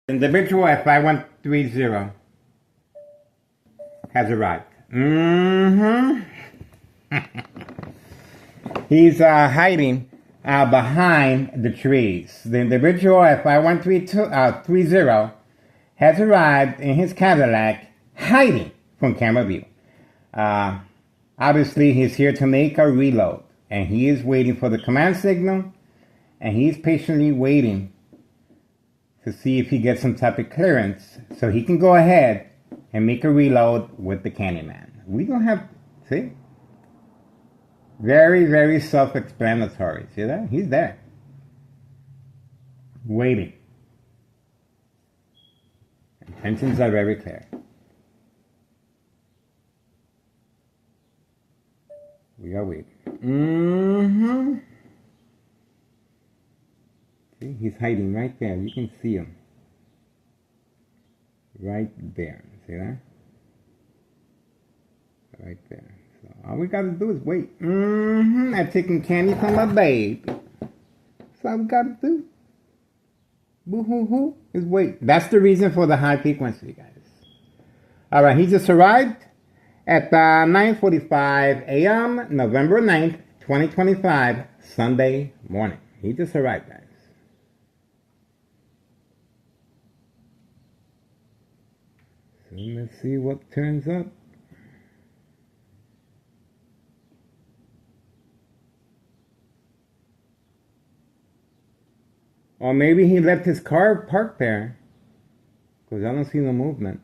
Individual at 5130 has arrived. He's hiding behind the trees. The individual at 5130 has arrived in his Cadillac, hiding from camera view. Obviously, he's here to make a reload, and he is waiting for the command signal, and he's patiently waiting to see if he gets some type of clearance so he can go ahead and make a reload with the Candyman. We don't have, see? Very, very self-explanatory. See that? He's there. Waiting. Intentions are very clear. We are waiting. See, he's hiding right there. You can see him. Right there. See that? Right there. So all we gotta do is wait. I'm taking candy from my baby. That's all we gotta do. Boo-hoo-hoo. Is wait. That's the reason for the high frequency, guys. Alright, he just arrived at 9:45 a.m. November 9th, 2025, Sunday morning. He just arrived, guys. So let's see what turns up. Or maybe he left his car parked there, because I don't see no movement.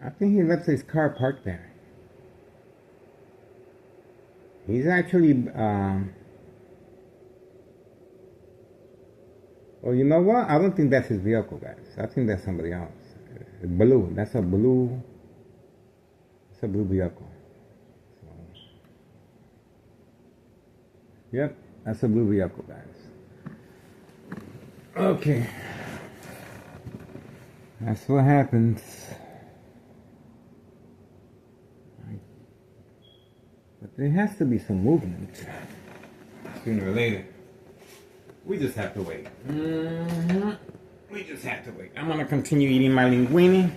I think he left his car parked there. He's actually, well, you know what? I don't think that's his vehicle, guys. I think that's somebody else. It's blue. That's a blue vehicle. So, yep, that's a blue vehicle, guys. Okay. That's what happens. But there has to be some movement sooner or later. We just have to wait. We just have to wait. I'm gonna continue eating my linguine,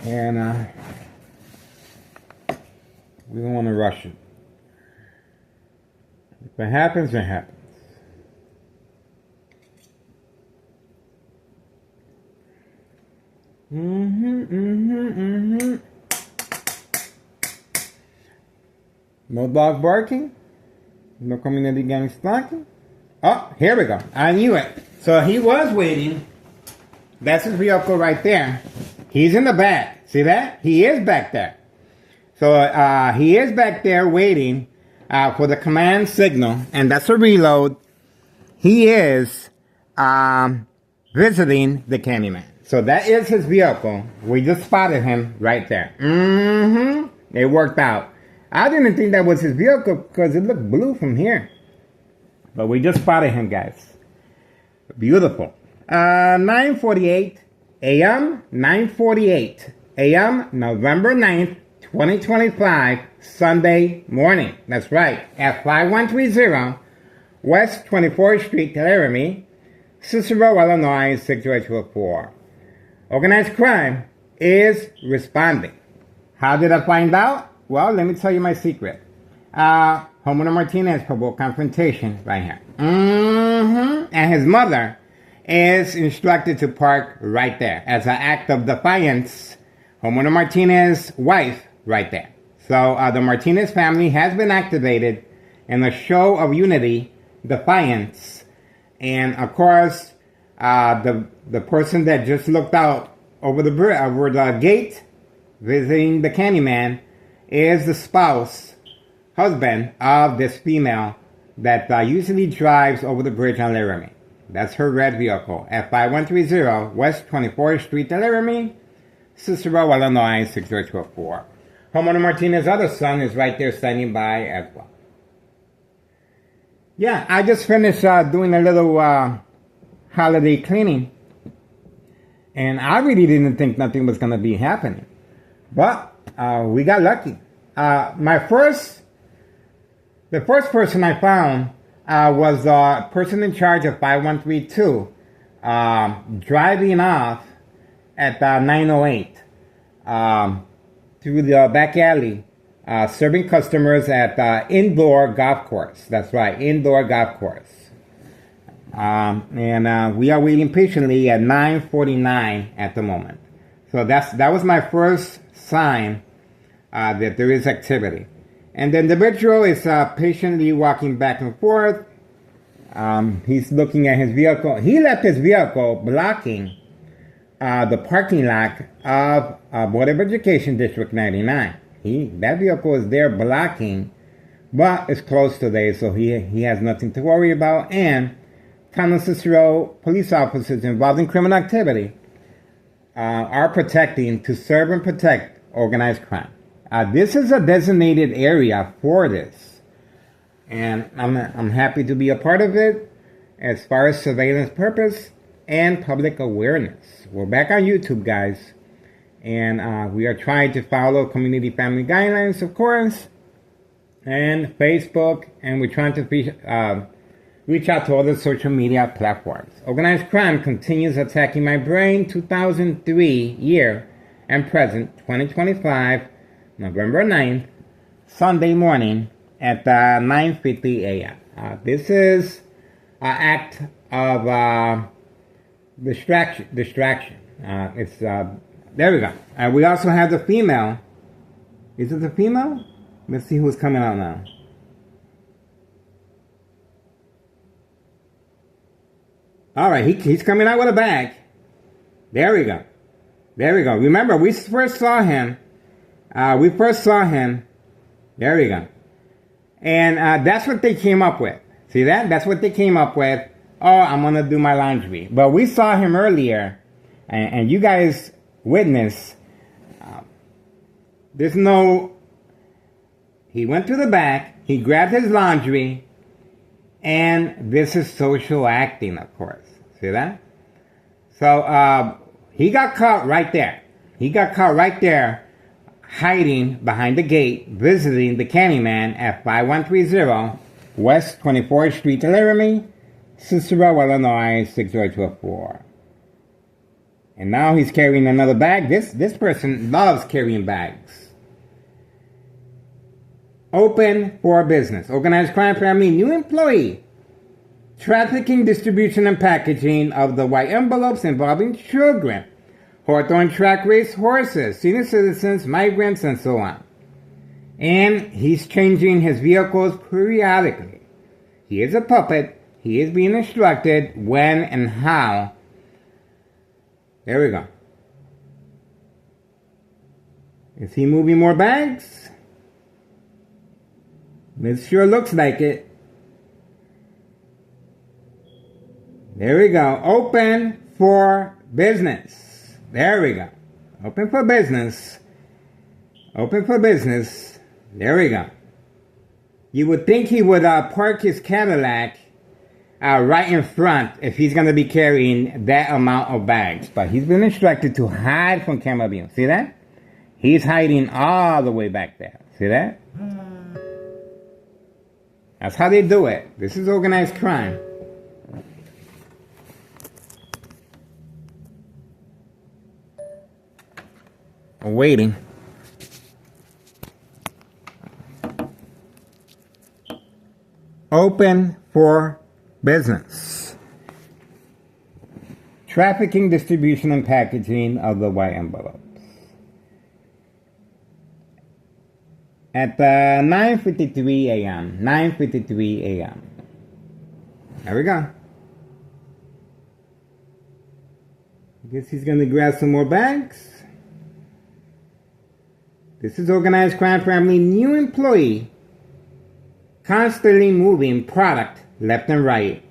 and we don't want to rush it. If it happens, it happens. No dog barking. No community gang stalking. Oh, here we go. I knew it. So he was waiting. That's his vehicle right there. He's in the back. See that? He is back there. So he is back there waiting for the command signal. And that's a reload. He is visiting the Candyman. So that is his vehicle. We just spotted him right there. It worked out. I didn't think that was his vehicle because it looked blue from here. But we just spotted him, guys. Beautiful. 9:48 a.m. 9:48 a.m. November 9th, 2025, Sunday morning. That's right. At 5130 West 24th Street, Laramie, Cicero, Illinois, 62824. Organized crime is responding. How did I find out? Well, let me tell you my secret. Homeowner Martinez provoked confrontation right here. And his mother is instructed to park right there. As an act of defiance, Homeowner Martinez's wife right there. So the Martinez family has been activated in a show of unity, defiance, and of course, the person that just looked out over the gate, visiting the Candyman, is the spouse, husband of this female that usually drives over the bridge on Laramie. That's her red vehicle at 5130 West 24th Street, Laramie, Cicero, Illinois, 62824. Homeowner Martinez's other son is right there standing by as well. Yeah, I just finished doing a little holiday cleaning, and I really didn't think nothing was going to be happening. But we got lucky. The first person I found was the person in charge of 5132 driving off at 908 through the back alley, serving customers at indoor golf course. That's right, indoor golf course. And we are waiting patiently at 9:49 at the moment. So that was my first sign that there is activity. And the individual is patiently walking back and forth. He's looking at his vehicle. He left his vehicle blocking the parking lot of Board of Education District 99. That vehicle is there blocking, but it's closed today, so he has nothing to worry about. And Town of Cicero police officers involved in criminal activity are protecting to serve and protect organized crime. This is a designated area for this, and I'm happy to be a part of it as far as surveillance purpose and public awareness. We're back on YouTube, guys, and we are trying to follow community family guidelines, of course, and Facebook, and we're trying to reach out to other social media platforms. Organized crime continues attacking my brain. 2003 year and present, 2025, November 9th, Sunday morning at 9:50 a.m. This is an act of distraction. It's there we go. We also have the female. Is it the female? Let's see who's coming out now. All right, he's coming out with a bag. There we go. There we go. Remember, we first saw him. There we go. And that's what they came up with. See that? That's what they came up with. Oh, I'm going to do my laundry. But we saw him earlier, and you guys witnessed. He went to the back, he grabbed his laundry, and this is social acting, of course. See that? So he got caught right there. Hiding behind the gate, visiting the Candyman at 5130 West 24th Street, Laramie, Cicero, Illinois, 60204. And now he's carrying another bag. This person loves carrying bags. Open for business. Organized crime family, new employee. Trafficking, distribution, and packaging of the white envelopes involving children. Hawthorne track race horses, senior citizens, migrants, and so on. And he's changing his vehicles periodically. He is a puppet. He is being instructed when and how. There we go. Is he moving more bags? It sure looks like it. There we go. Open for business. There we go. Open for business. There we go. You would think he would park his Cadillac right in front if he's going to be carrying that amount of bags. But he's been instructed to hide from camera view. See that? He's hiding all the way back there. See that? That's how they do it. This is organized crime. I'm waiting. Open for business. Trafficking, distribution, and packaging of the white envelopes. At 9:53 a.m. 9:53 a.m. There we go. I guess he's going to grab some more bags. This is organized crime family, new employee, constantly moving product left and right.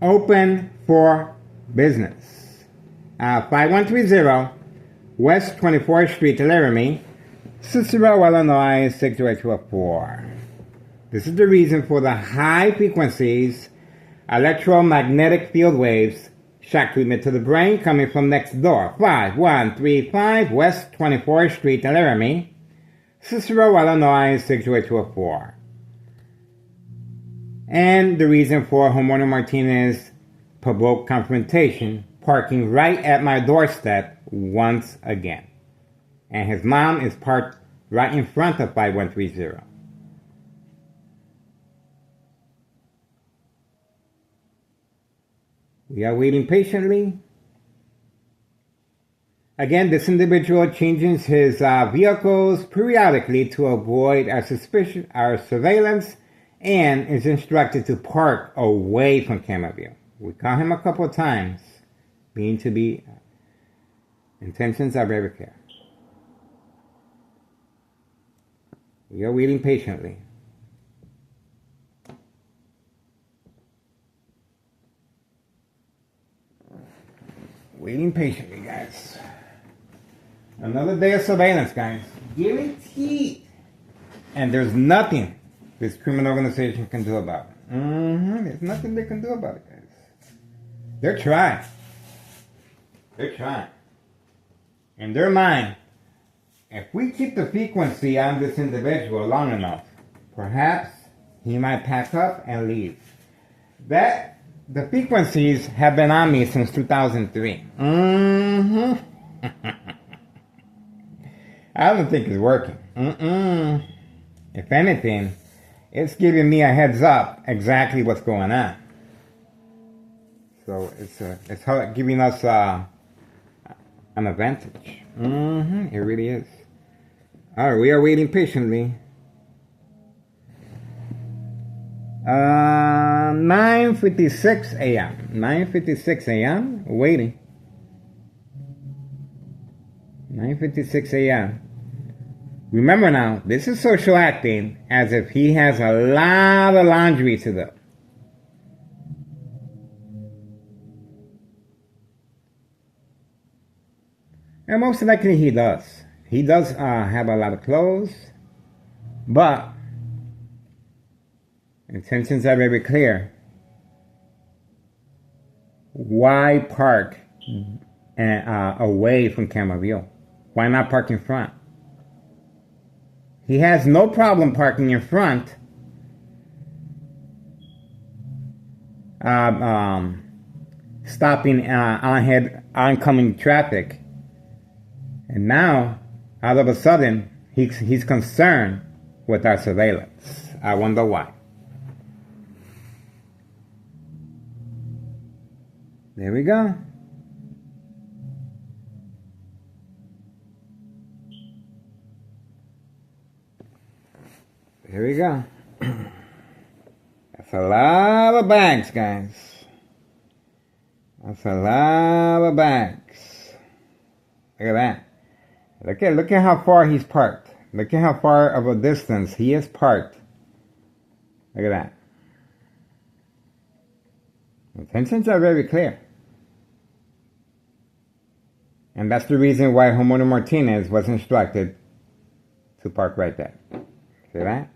Open for business. 5130 West 24th Street, Laramie, Cicero, Illinois, 60204. This is the reason for the high frequencies, electromagnetic field waves, shock treatment to the brain coming from next door. 5135 West 24th Street, Laramie, Cicero, Illinois, 60204. And the reason for Homeowner Martinez provoked confrontation, parking right at my doorstep once again. And his mom is parked right in front of 5130. We are waiting patiently. Again, this individual changes his vehicles periodically to avoid our surveillance, and is instructed to park away from camera view. We caught him a couple of times, intentions are very clear. We are waiting patiently. Waiting patiently, guys. Another day of surveillance, guys. Guaranteed. And there's nothing this criminal organization can do about it. There's nothing they can do about it, guys. They're trying. They're trying. In their mind, if we keep the frequency on this individual long enough, perhaps he might pack up and leave. The frequencies have been on me since 2003. I don't think it's working. If anything, it's giving me a heads up exactly what's going on. So it's giving us an advantage. It really is. All right, we are waiting patiently. 9:56 a.m. 9:56 a.m. Waiting. 9:56 a.m. Remember now, this is social acting as if he has a lot of laundry to do. And most likely he does. He does have a lot of clothes, but intentions are very clear. Why park away from camera view? Why not park in front? He has no problem parking in front, stopping oncoming traffic. And now, all of a sudden, he's concerned with our surveillance. I wonder why. There we go. Here we go. That's a lot of bags, guys. That's a lot of bags. Look at that. Look at how far he's parked. Look at how far of a distance he is parked. Look at that. Intentions are very clear. And that's the reason why Homeowner Martinez was instructed to park right there. See that?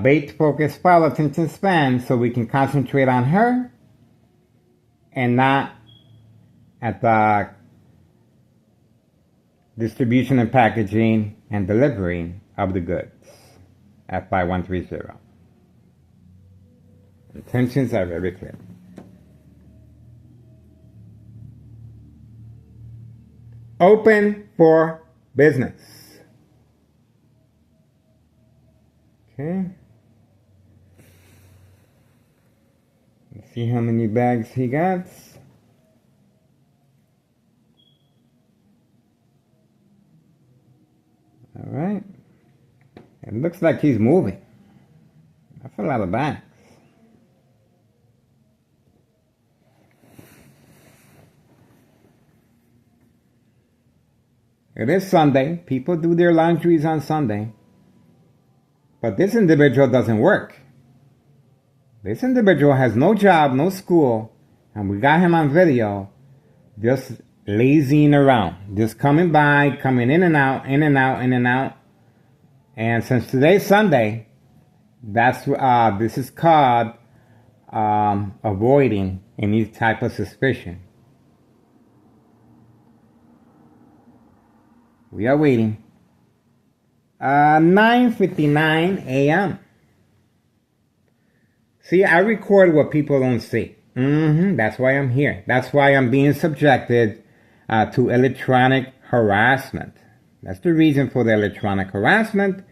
Bait, focus, follow, attention span, so we can concentrate on her and not at the distribution and packaging and delivery of the goods at 5130. Intentions are very clear. Open for business. Okay. Let's see how many bags he got. All right. It looks like he's moving. That's a lot of bags. It is Sunday. People do their laundries on Sunday. But this individual doesn't work. This individual has no job, no school, and we got him on video just lazying around, just coming by, coming in and out, in and out, in and out. And since today's Sunday, this is called avoiding any type of suspicion. We are waiting. 9:59 a.m. See, I record what people don't see. That's why I'm here. That's why I'm being subjected to electronic harassment. That's the reason for the electronic harassment.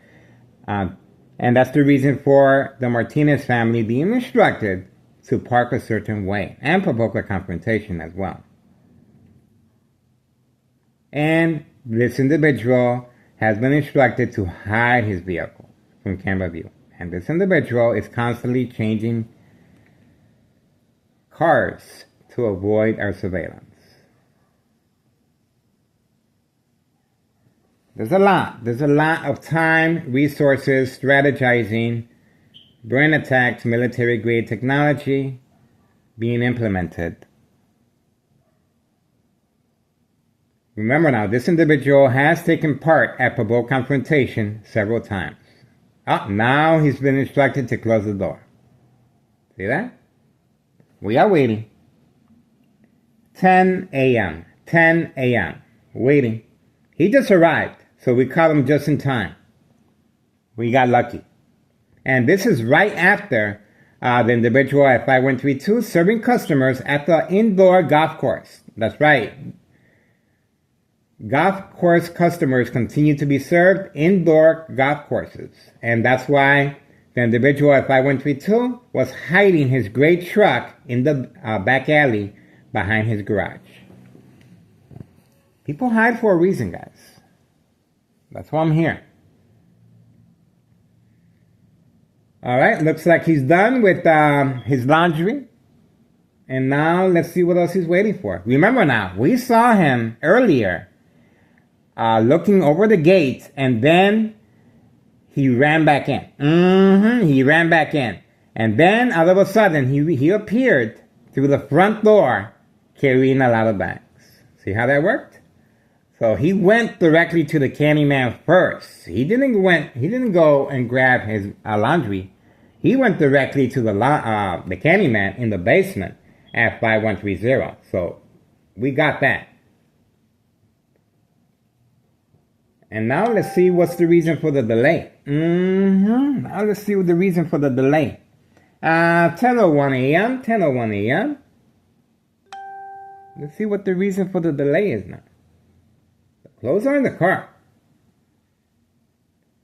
And that's the reason for the Martinez family being instructed to park a certain way and provoke a confrontation as well. And this individual has been instructed to hide his vehicle from camera view. And this individual is constantly changing cars to avoid our surveillance. There's a lot of time, resources, strategizing, brain attacks, military-grade technology being implemented. Remember now, this individual has taken part at provoked confrontation several times. Now he's been instructed to close the door. See that? We are waiting. 10 a.m. 10 a.m. Waiting. He just arrived, so we caught him just in time. We got lucky. And this is right after the individual at 5132 serving customers at the indoor golf course. That's right. Golf course customers continue to be served indoor golf courses. And that's why the individual at 5132 was hiding his gray truck in the back alley behind his garage. People hide for a reason, guys. That's why I'm here. Alright, looks like he's done with his laundry. And now let's see what else he's waiting for. Remember now, we saw him earlier looking over the gate, and then he ran back in. He ran back in. And then all of a sudden he appeared through the front door carrying a lot of bags. See how that worked? So he went directly to the Candyman first. He didn't go and grab his laundry. He went directly to the Candyman in the basement at 5130. So we got that. And now let's see what's the reason for the delay. Now let's see what the reason for the delay. 10:01 a.m. 10:01 a.m. Let's see what the reason for the delay is now. The clothes are in the car.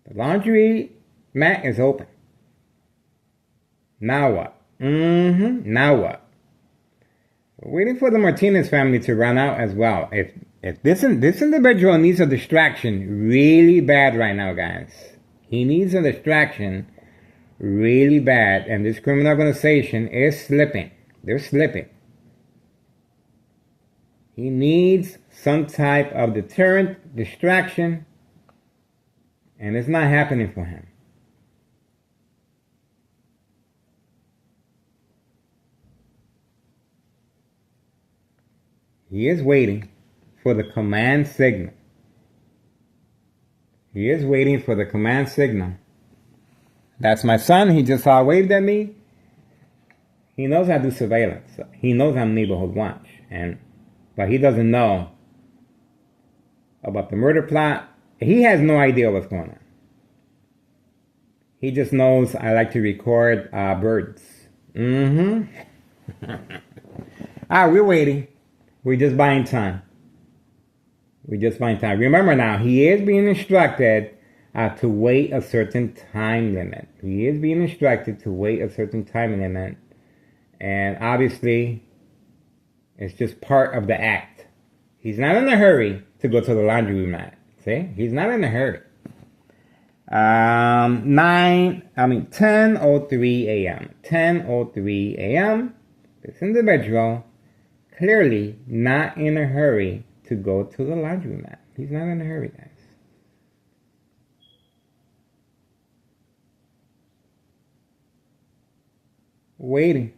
The laundry mat is open. Now what? Now what? We're waiting for the Martinez family to run out as well. If this individual needs a distraction really bad right now, guys. He needs a distraction really bad. And this criminal organization is slipping. They're slipping. He needs some type of deterrent, distraction. And it's not happening for him. He is waiting for the command signal. He is waiting for the command signal. That's my son. He just waved at me. He knows I do surveillance. He knows I'm neighborhood watch. But he doesn't know about the murder plot. He has no idea what's going on. He just knows I like to record birds. We're waiting. We're just buying time. Remember now, he is being instructed to wait a certain time limit. And obviously, it's just part of the act. He's not in a hurry to go to the laundry mat. See? He's not in a hurry. 10:03 a.m. 10:03 a.m. This individual clearly not in a hurry to go to the laundry mat. He's not in a hurry, guys. Waiting.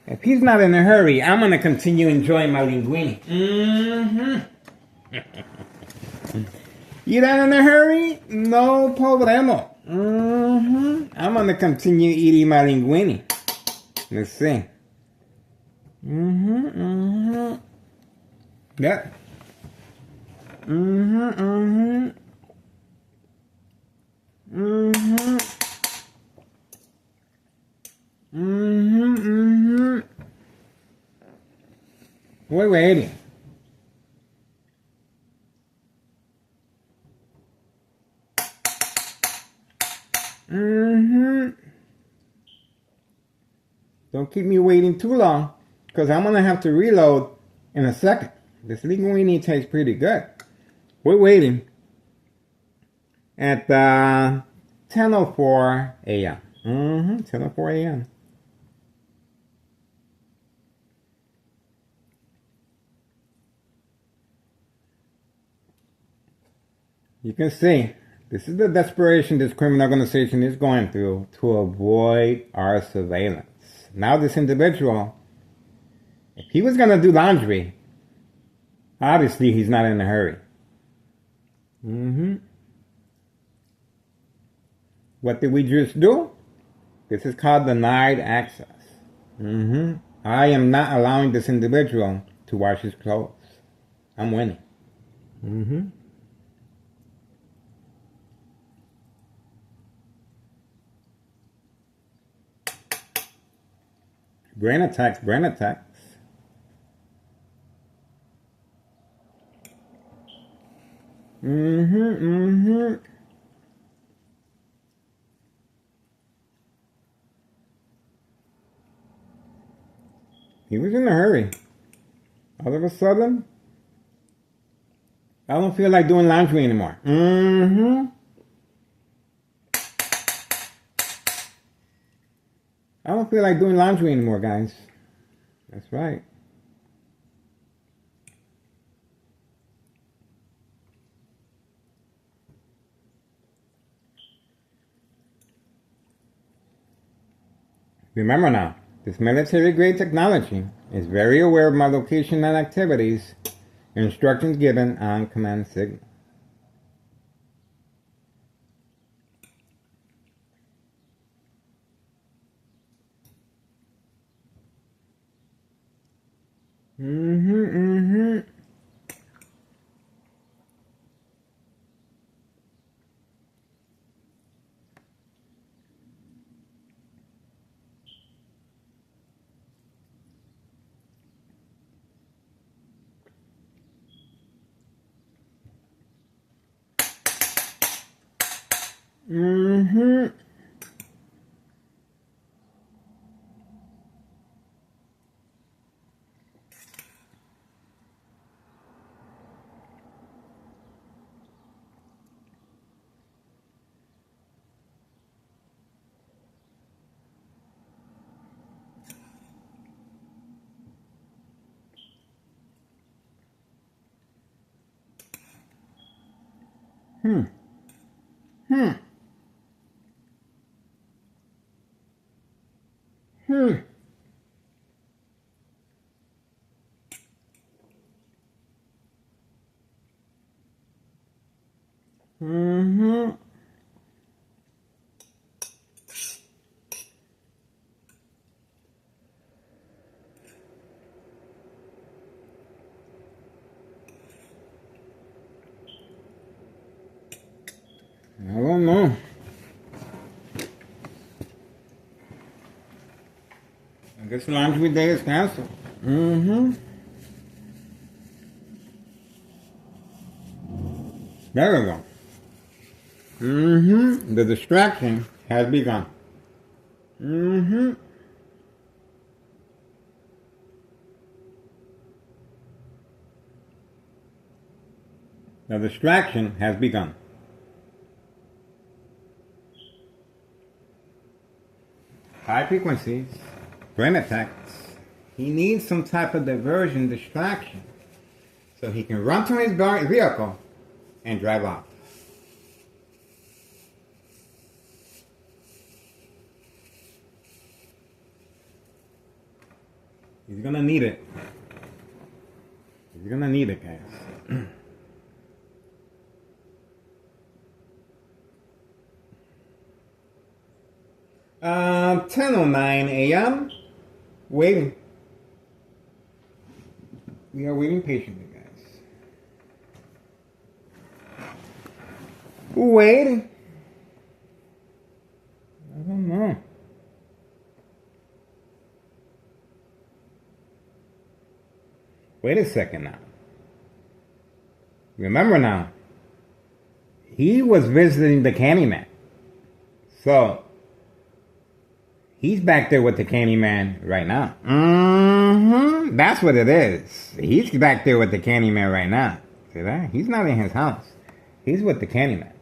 If he's not in a hurry, I'm going to continue enjoying my linguine. You not in a hurry? No problemo. I'm going to continue eating my linguine. Let's see. Yeah. We're waiting. Don't keep me waiting too long, because I'm going to have to reload in a second. This linguine tastes pretty good. We're waiting at 10:04 a.m. 10:04 a.m. You can see, this is the desperation this criminal organization is going through to avoid our surveillance. Now this individual, if he was going to do laundry, obviously he's not in a hurry. What did we just do? This is called denied access. I am not allowing this individual to wash his clothes. I'm winning. Brain attacks, brain attacks. He was in a hurry. All of a sudden, I don't feel like doing laundry anymore. I don't feel like doing laundry anymore, guys. That's right. Remember now, this military-grade technology is very aware of my location and activities, instructions given on command signal. I don't know. I guess laundry day is canceled. There we go. The distraction has begun. The distraction has begun. High frequencies, brain attacks. He needs some type of diversion, distraction, so he can run to his vehicle and drive off. He's gonna need it. He's gonna need it, guys. 10:09 a.m. Waiting. We are waiting patiently, guys. Waiting. I don't know. Wait a second now. Remember now, he was visiting the Candyman. So, he's back there with the Candyman right now. That's what it is. He's back there with the Candyman right now. See that? He's not in his house. He's with the Candyman.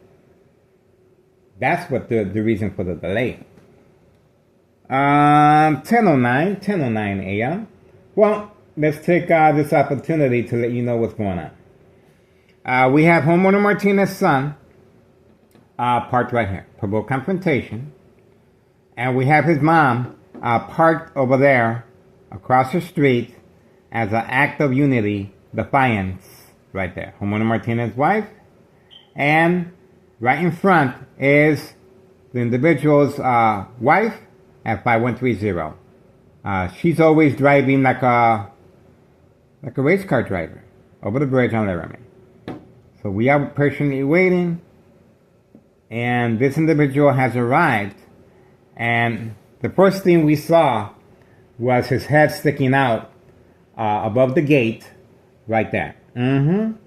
That's what the reason for the delay. 10:09 a.m. Well, let's take this opportunity to let you know what's going on. We have homeowner Martinez's son parked right here, provoke confrontation. And we have his mom parked over there across the street as an act of unity, defiance, right there. Homeowner Martinez's wife. And right in front is the individual's wife at 5130. She's always driving like a race car driver over the bridge on Laramie. So we are patiently waiting, and this individual has arrived, and the first thing we saw was his head sticking out above the gate right there. And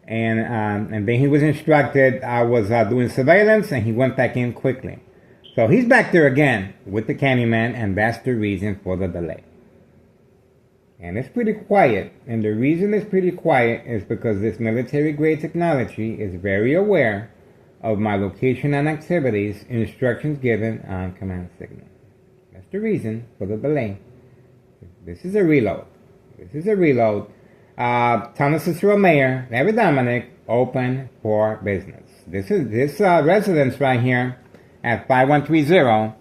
then he was instructed I was doing surveillance, and he went back in quickly. So he's back there again with the Candyman, and that's the reason for the delay. And it's pretty quiet, and the reason it's pretty quiet is because this military-grade technology is very aware of my location and activities, instructions given on command signal. That's the reason for the delay. This is a reload. Town of Cicero Mayor, Larry Dominic, open for business. This residence right here at 5130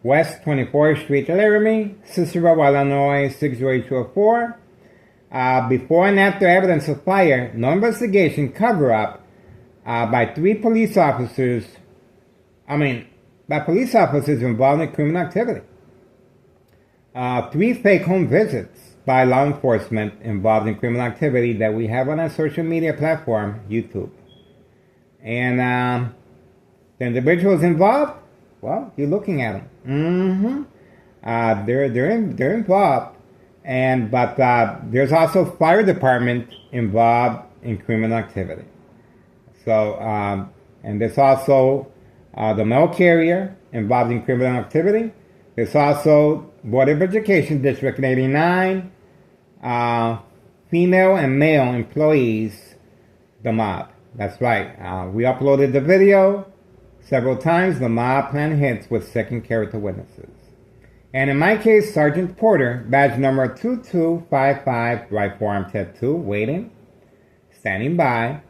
West 24th Street, Laramie, Cicero, Illinois 60804. Before and after evidence of fire, no investigation cover-up by police officers involved in criminal activity. 3 fake home visits by law enforcement involved in criminal activity that we have on our social media platform, YouTube. And the individuals involved, well, you're looking at them. They're involved, but there's also fire department involved in criminal activity. So, and there's also the mail carrier involved in criminal activity. There's also Board of Education District 89, female and male employees, the mob. That's right. We uploaded the video several times. The mob plan hits with second character witnesses. And in my case, Sergeant Porter, badge number 2255, right forearm tattoo, waiting, standing by,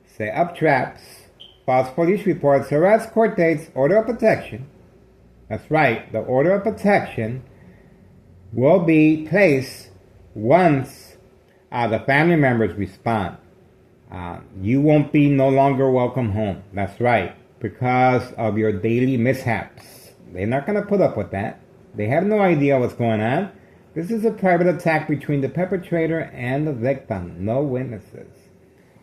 set up traps, false police reports, arrest, court dates, order of protection. That's right, the order of protection will be placed once the family members respond. You won't be no longer welcome home. That's right, because of your daily mishaps. They're not going to put up with that. They have no idea what's going on. This is a private attack between the perpetrator and the victim. No witnesses.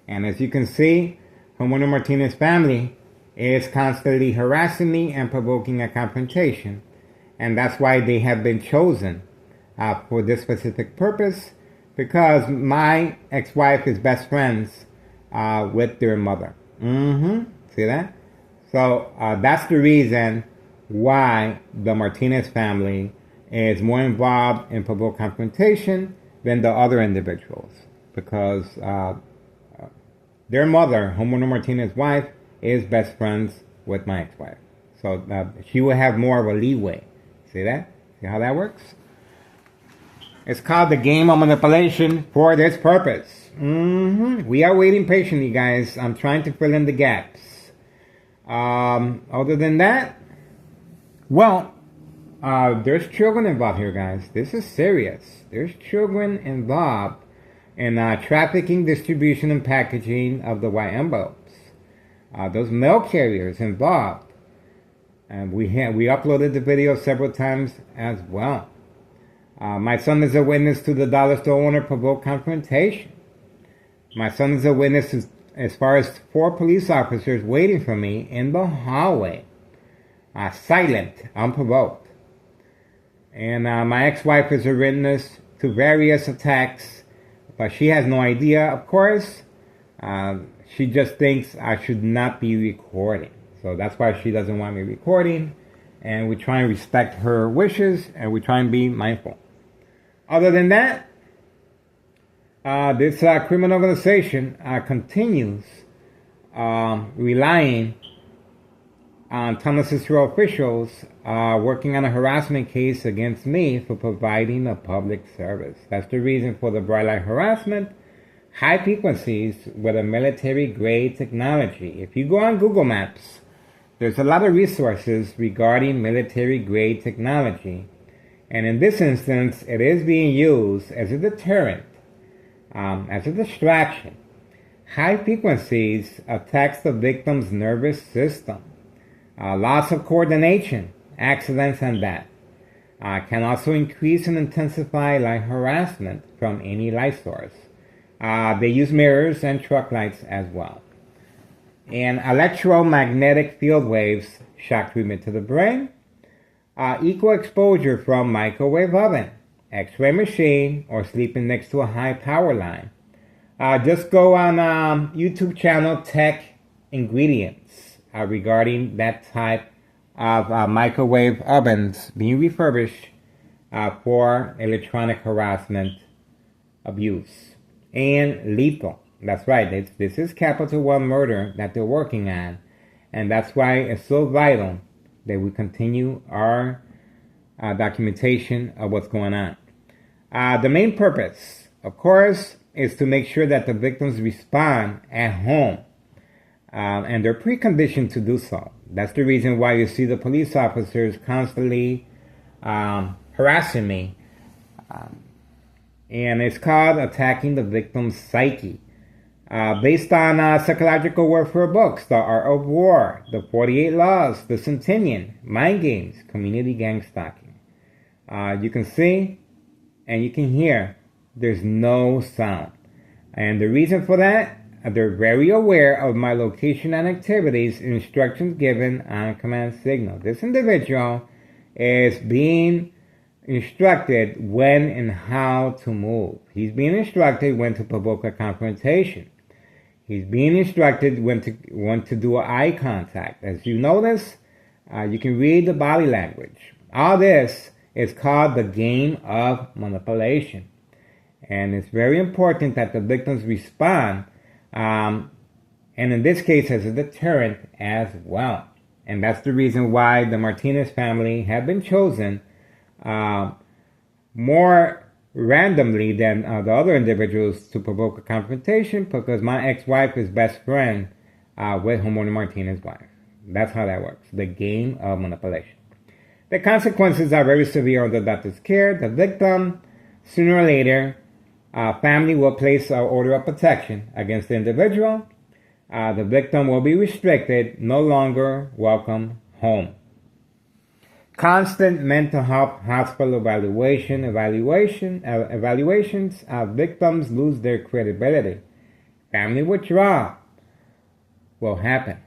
And as you can see, homeowner Martinez's family is constantly harassing me and provoking a confrontation. And that's why they have been chosen for this specific purpose, because my ex-wife is best friends with their mother. See that? So that's the reason why the Martinez family is more involved in provoke confrontation than the other individuals, because their mother, homeowner Martinez's wife, is best friends with my ex-wife. So she will have more of a leeway. See that? See how that works? It's called the game of manipulation for this purpose. We are waiting patiently, guys. I'm trying to fill in the gaps. Other than that, well, there's children involved here, guys. This is serious. There's children involved in trafficking, distribution, and packaging of the white envelopes. Those mail carriers involved. And we uploaded the video several times as well. My son is a witness to the dollar store owner provoke confrontation. My son is a witness as far as 4 police officers waiting for me in the hallway. Silent, unprovoked. And my ex-wife is a witness to various attacks but she has no idea, of course. She just thinks I should not be recording. So that's why she doesn't want me recording. And we try and respect her wishes, and we try and be mindful. Other than that, this criminal organization continues relying on Thomas Cicero officials working on a harassment case against me for providing a public service. That's the reason for the bright light harassment, high frequencies with a military-grade technology. If you go on Google Maps, there's a lot of resources regarding military-grade technology. And in this instance, it is being used as a deterrent, as a distraction. High frequencies attacks the victim's nervous system. Loss of coordination, accidents, and death. Can also increase and intensify light harassment from any light source. They use mirrors and truck lights as well. And electromagnetic field waves, shock treatment to the brain, equal exposure from microwave oven, x-ray machine, or sleeping next to a high power line. Just go on YouTube channel Tech Ingredients regarding that type of microwave ovens being refurbished for electronic harassment abuse and lethal. That's right, this is Capital One murder that they're working on, and that's why it's so vital that we continue our documentation of what's going on. The main purpose, of course, is to make sure that the victims respond at home, and they're preconditioned to do so. That's the reason why you see the police officers constantly harassing me, and it's called attacking the victim's psyche. Based on psychological warfare books, The Art of War, The 48 Laws, The Centennial, Mind Games, Community Gang Stalking. You can see and you can hear there's no sound. And the reason for that, they're very aware of my location and activities, instructions given on command signal. This individual is being instructed when and how to move. He's being instructed when to provoke a confrontation. He's being instructed when to do eye contact. As you notice, you can read the body language. All this is called the game of manipulation. And it's very important that the victims respond, and in this case as a deterrent as well. And that's the reason why the Martinez family have been chosen more randomly than the other individuals to provoke a confrontation, because my ex-wife is best friend with Homeowner Martinez's wife. That's how that works. The game of manipulation. The consequences are very severe under doctor's care. The victim, sooner or later, family will place an order of protection against the individual. The victim will be restricted, no longer welcome home. Constant mental health hospital evaluations, victims lose their credibility. Family withdrawal will happen.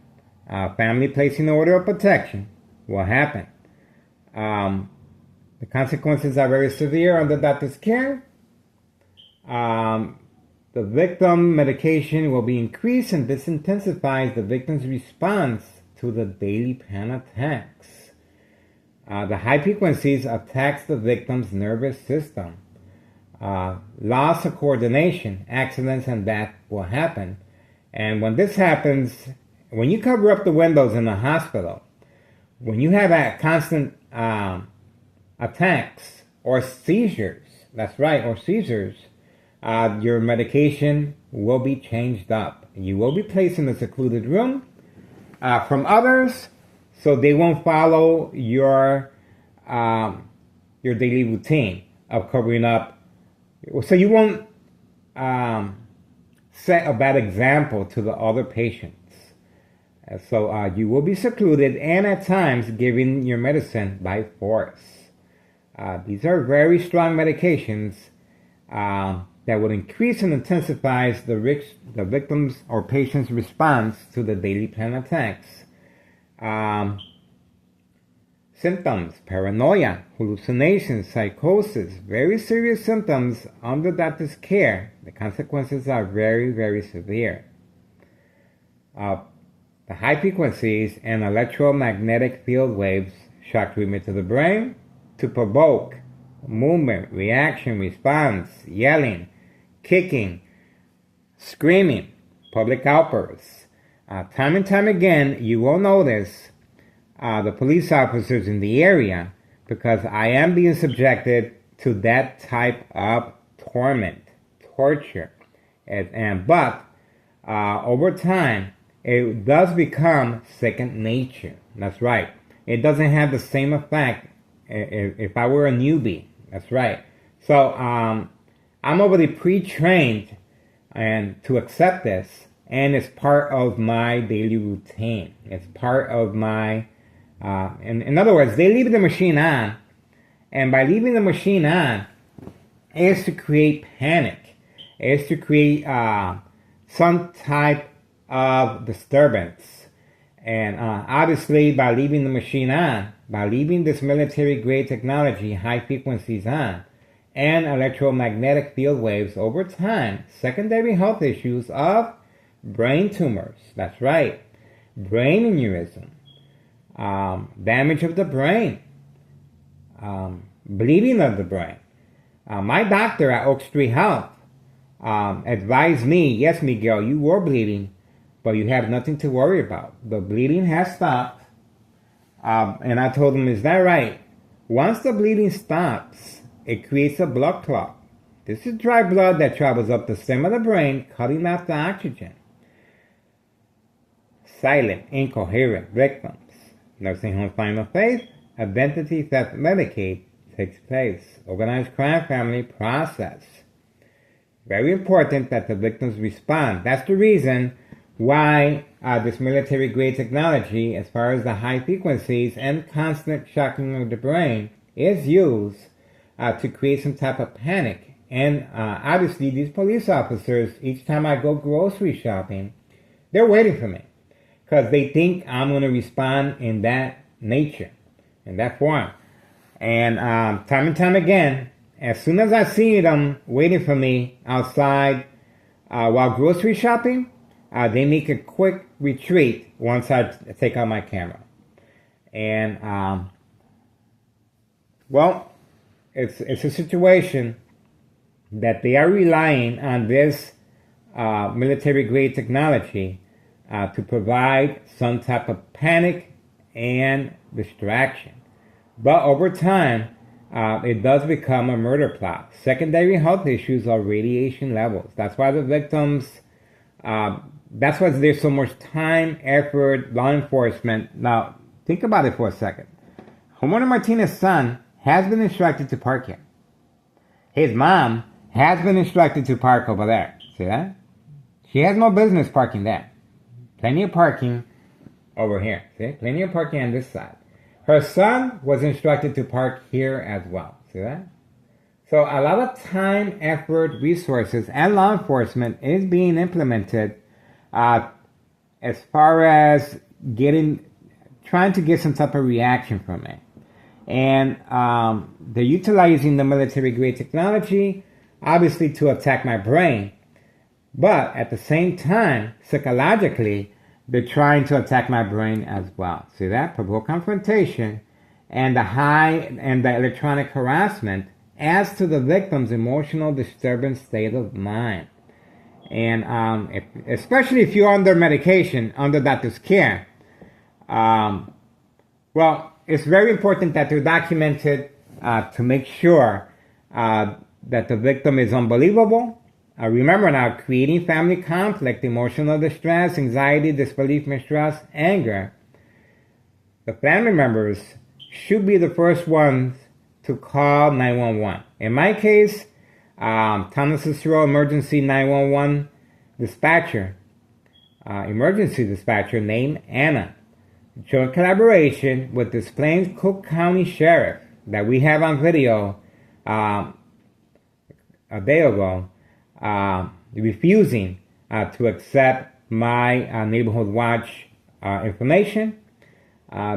Family placing an order of protection will happen. The consequences are very severe under doctor's care. The victim medication will be increased, and this intensifies the victim's response to the daily panic attacks. The high frequencies attacks the victim's nervous system. Loss of coordination, accidents, and death will happen. And when this happens, when you cover up the windows in the hospital, when you have constant attacks or seizures, that's right, or seizures, your medication will be changed up. You will be placed in a secluded room from others, so they won't follow your daily routine of covering up. So you won't set a bad example to the other patients. So you will be secluded and at times given your medicine by force. These are very strong medications that would increase and intensify the victim's or patient's response to the daily plan attacks. symptoms: paranoia, hallucinations, psychosis, very serious symptoms under doctor's care. The consequences are very, very severe. The high frequencies and electromagnetic field waves shock treatment to the brain to provoke movement, reaction, response, yelling, kicking, screaming, public outbursts. Time and time again, you will notice the police officers in the area, because I am being subjected to that type of torment, torture. But over time, it does become second nature. That's right. It doesn't have the same effect if I were a newbie. That's right. So I'm already pre-trained and to accept this, and it's part of my daily routine. It's part of my, in other words, they leave the machine on, and by leaving the machine on, it's to create panic. It's to create some type of disturbance. And obviously, by leaving the machine on, by leaving this military-grade technology, high frequencies on, and electromagnetic field waves over time, secondary health issues of brain tumors, that's right, brain aneurysm, damage of the brain, bleeding of the brain. My doctor at Oak Street Health advised me, yes, Miguel, you were bleeding, but you have nothing to worry about. The bleeding has stopped. And I told him, is that right? Once the bleeding stops, it creates a blood clot. This is dry blood that travels up the stem of the brain, cutting off the oxygen. Silent, incoherent victims. Nursing home final phase, identity theft Medicaid takes place. Organized crime family process. Very important that the victims respond. That's the reason why this military-grade technology, as far as the high frequencies and constant shocking of the brain, is used to create some type of panic. And obviously, these police officers, each time I go grocery shopping, they're waiting for me, because they think I'm going to respond in that nature, in that form. And time and time again, as soon as I see them waiting for me outside while grocery shopping, they make a quick retreat once I take out my camera. And, well, it's a situation that they are relying on this military-grade technology to provide some type of panic and distraction. But over time, it does become a murder plot. Secondary health issues are radiation levels. That's why the victims... that's why there's so much time, effort, law enforcement. Now, think about it for a second. Homeowner Martinez's son has been instructed to park here. His mom has been instructed to park over there. See that? She has no business parking there. Plenty of parking over here. See? Plenty of parking on this side. Her son was instructed to park here as well. See that? So a lot of time, effort, resources, and law enforcement is being implemented as far as trying to get some type of reaction from it. And they're utilizing the military-grade technology, obviously, to attack my brain. But at the same time, psychologically, they're trying to attack my brain as well. See that? Provoke confrontation and the electronic harassment adds to the victim's emotional disturbance state of mind. And especially if you're under medication, under doctor's care, well, it's very important that they're documented to make sure that the victim is unbelievable. Remember now, creating family conflict, emotional distress, anxiety, disbelief, mistrust, anger. The family members should be the first ones to call 911. In my case, Thomas Cicero Emergency 911 dispatcher, emergency dispatcher named Anna, joint collaboration with the Plains Cook County Sheriff that we have on video a day ago, refusing to accept my Neighborhood Watch information.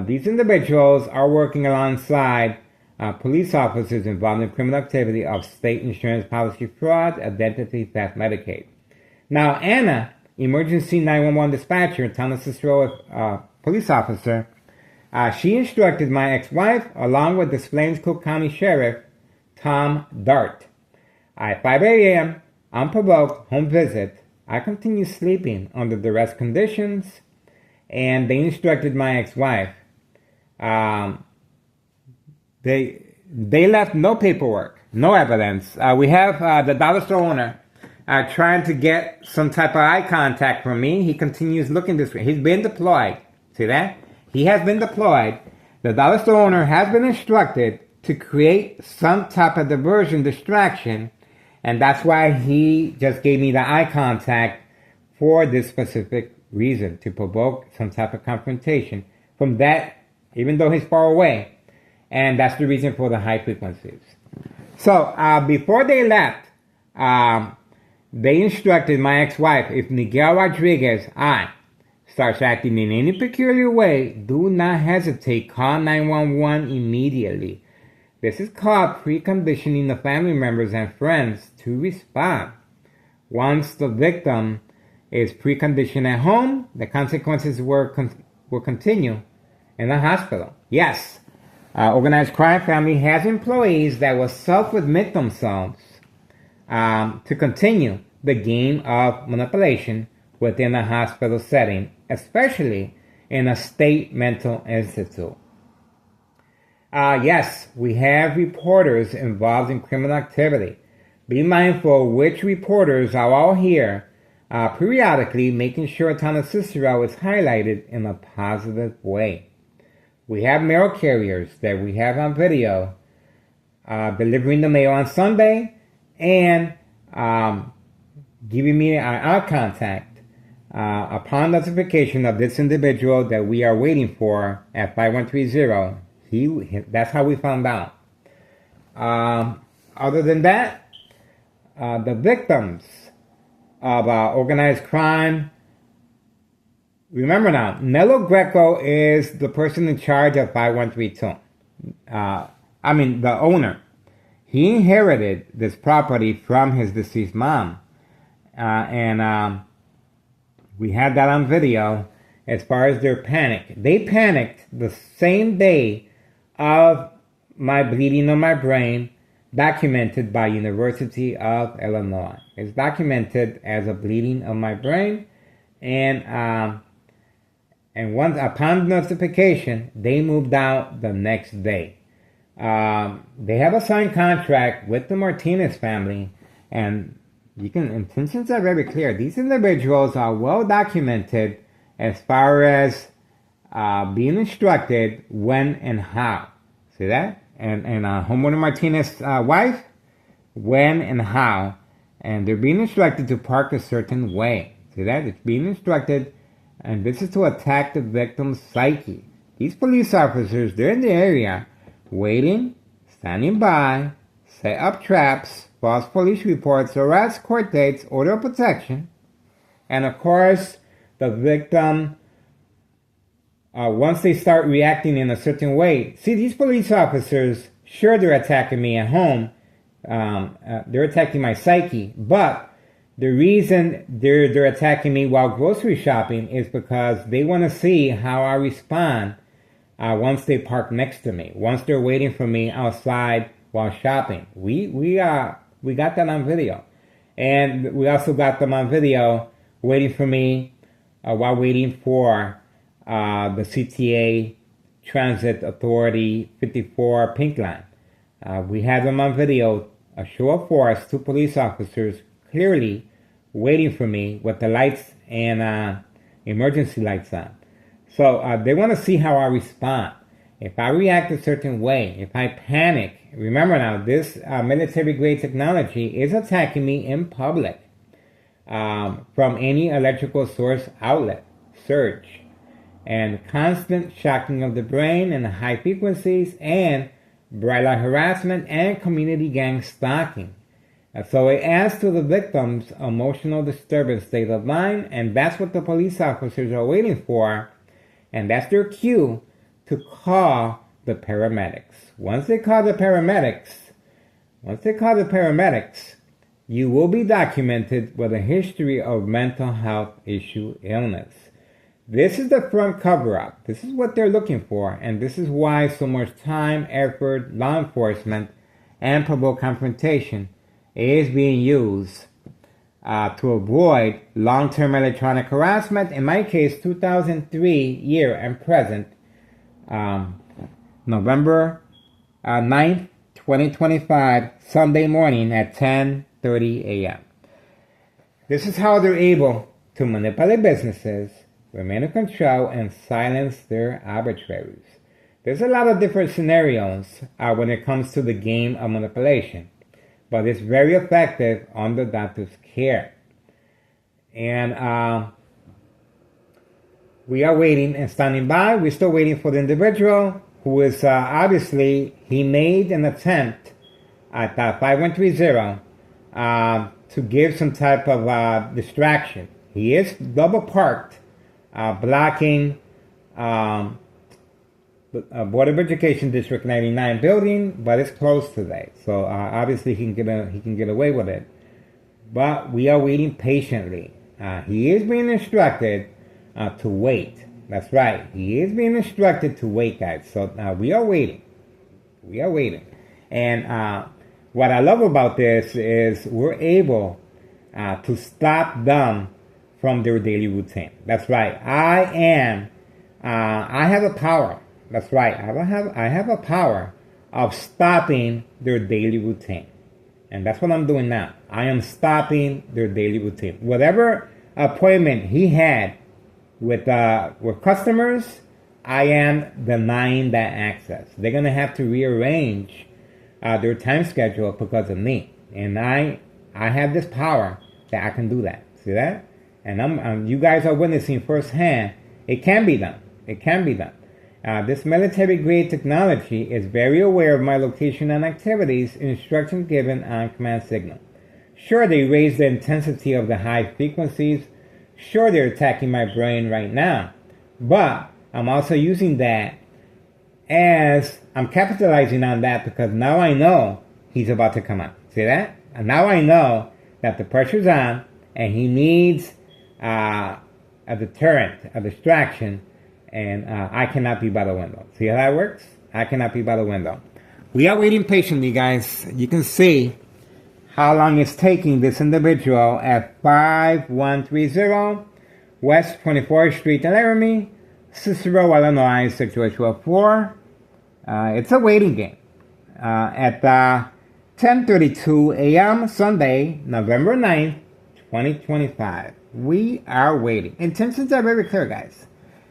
These individuals are working alongside police officers involved in criminal activity of state insurance policy fraud, identity theft, Medicaid. Now, Anna, emergency 911 dispatcher, Thomas Cicero police officer, she instructed my ex-wife, along with the Plains Cook County Sheriff, Tom Dart. At 5 a.m., unprovoked home visit, I continued sleeping under duress conditions, and they instructed my ex-wife. They left no paperwork, no evidence. We have the dollar store owner trying to get some type of eye contact from me. He continues looking this way. He's been deployed. See that? He has been deployed. The dollar store owner has been instructed to create some type of diversion, distraction, and that's why he just gave me the eye contact for this specific reason, to provoke some type of confrontation from that, even though he's far away. And that's the reason for the high frequencies. So before they left, they instructed my ex-wife, if Miguel Rodriguez, starts acting in any peculiar way, do not hesitate, call 911 immediately. This is called preconditioning the family members and friends to respond. Once the victim is preconditioned at home, the consequences will continue in the hospital. Yes, organized crime family has employees that will self-admit themselves to continue the game of manipulation within a hospital setting, especially in a state mental institute. Yes, we have reporters involved in criminal activity. Be mindful which reporters are all here, periodically making sure Thomas Cicero is highlighted in a positive way. We have mail carriers that we have on video delivering the mail on Sunday and giving me our contact upon notification of this individual that we are waiting for at 5130. That's how we found out. Other than that, the victims of organized crime, remember now, Nello Greco is the person in charge of 5132. The owner. He inherited this property from his deceased mom. And we had that on video as far as their panic. They panicked the same day of my bleeding on my brain, documented by University of Illinois. It's documented as a bleeding of my brain, and once upon notification, they moved out the next day. They have a signed contract with the Martinez family, and intentions are very clear. These individuals are well documented as far as being instructed when and how. See that? And homeowner Martinez's wife, when and how. And they're being instructed to park a certain way. See that? It's being instructed, and this is to attack the victim's psyche. These police officers, they're in the area, waiting, standing by, set up traps, false police reports, arrests, court dates, order of protection. And of course, the victim, once they start reacting in a certain way, see, these police officers, sure, they're attacking me at home, they're attacking my psyche, but the reason they're attacking me while grocery shopping is because they want to see how I respond once they park next to me, once they're waiting for me outside while shopping. We got that on video, and we also got them on video waiting for me while waiting for the CTA Transit Authority 54 Pink Line. We had them on video, a show of force, 2 police officers clearly waiting for me with the lights and emergency lights on. So they want to see how I respond. If I react a certain way, if I panic, remember now, this military-grade technology is attacking me in public from any electrical source outlet, surge, and constant shocking of the brain and high frequencies, and bright light harassment and community gang stalking. So it adds to the victim's emotional disturbance state of mind, and that's what the police officers are waiting for, and that's their cue to call the paramedics. Once they call the paramedics, you will be documented with a history of mental health issue illness. This is the front cover-up. This is what they're looking for, and this is why so much time, effort, law enforcement, and provoked confrontation is being used to avoid long-term electronic harassment. In my case, 2003 year and present, November 9th, 2025, Sunday morning at 10:30 a.m. This is how they're able to manipulate businesses, remain in control, and silence their arbitraries. There's a lot of different scenarios when it comes to the game of manipulation, but it's very effective on the doctor's care. And we are waiting and standing by. We're still waiting for the individual who is obviously, he made an attempt at 5130 to give some type of distraction. He is double parked, blocking Board of Education District 99 building, but it's closed today. So obviously he can get away with it. But we are waiting patiently. He is being instructed to wait. That's right. He is being instructed to wait, guys. So we are waiting. We are waiting. And what I love about this is we're able to stop them from their daily routine. That's right. I have a power. That's right. I have a power of stopping their daily routine. And that's what I'm doing now. I am stopping their daily routine. Whatever appointment he had with customers, I am denying that access. They're going to have to rearrange their time schedule because of me. And I have this power that I can do that. See that? And you guys are witnessing firsthand. It can be done. It can be done. This military-grade technology is very aware of my location and activities, instructions given on command signal. Sure, they raise the intensity of the high frequencies. Sure, they're attacking my brain right now. But I'm also using that as I'm capitalizing on that because now I know he's about to come out. See that? And now I know that the pressure's on and he needs a deterrent, a distraction, and I cannot be by the window. See how that works? I cannot be by the window. We are waiting patiently, guys. You can see how long it's taking this individual at 5130 West 24th Street in Laramie, Cicero, Illinois, 62804. It's a waiting game. At 10:32 a.m. Sunday, November 9th, 2025. We are waiting. Intentions are very clear, guys.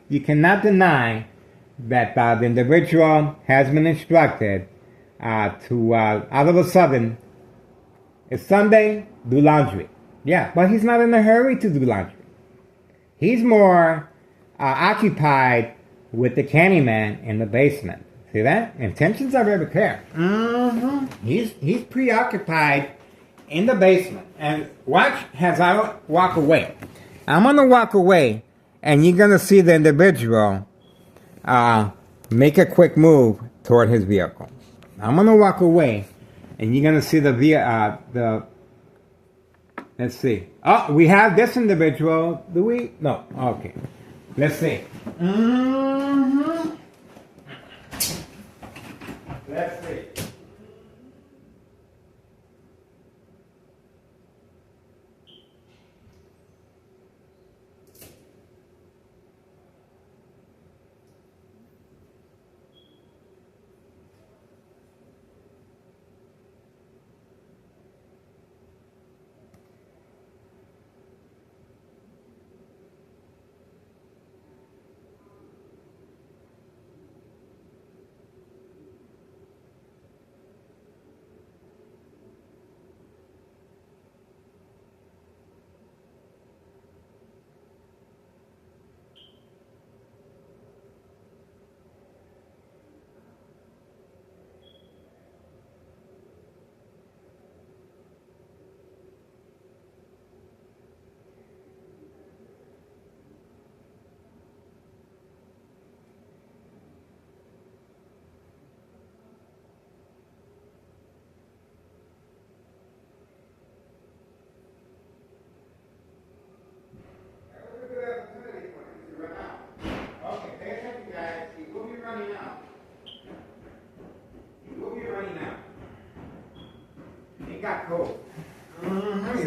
You cannot deny that the individual has been instructed to, out of a sudden, it's Sunday, do laundry. Yeah, but he's not in a hurry to do laundry. He's more occupied with the Candyman in the basement. See that? Intentions are very clear. He's preoccupied in the basement. And watch as I walk away. I'm going to walk away. And you're going to see the individual make a quick move toward his vehicle. I'm going to walk away, and you're going to see let's see. Oh, we have this individual. Do we? No. Okay. Let's see. Let's see.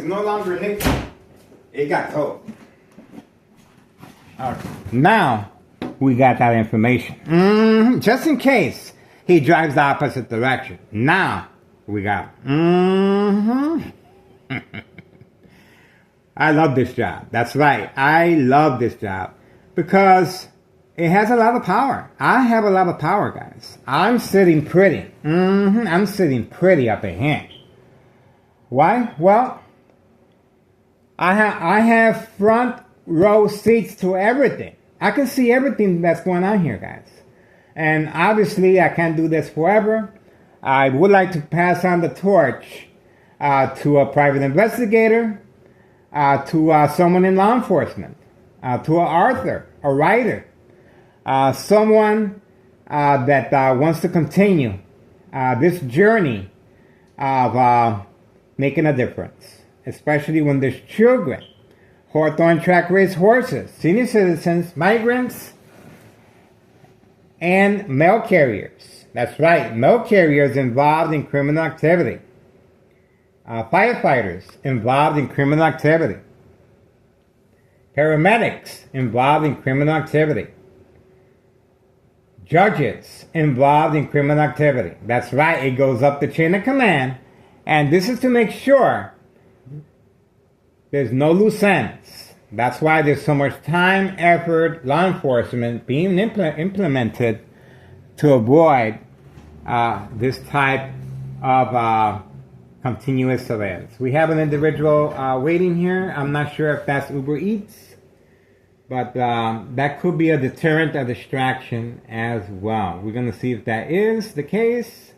is no longer nickel. It got towed. Okay. Now, we got that information. Just in case he drives the opposite direction. Now, we got I love this job. That's right. I love this job because it has a lot of power. I have a lot of power, guys. I'm sitting pretty. I'm sitting pretty up in here. Why? Well, I have front row seats to everything. I can see everything that's going on here, guys. And obviously, I can't do this forever. I would like to pass on the torch to a private investigator, to someone in law enforcement, to an author, a writer, someone that wants to continue this journey of making a difference, especially when there's children, Hawthorne track race horses, senior citizens, migrants, and mail carriers. That's right, mail carriers involved in criminal activity. Firefighters involved in criminal activity. Paramedics involved in criminal activity. Judges involved in criminal activity. That's right, it goes up the chain of command. And this is to make sure there's no loose ends. That's why there's so much time, effort, law enforcement being implemented to avoid this type of continuous surveillance. We have an individual waiting here. I'm not sure if that's Uber Eats, but that could be a deterrent, a distraction as well. We're going to see if that is the case.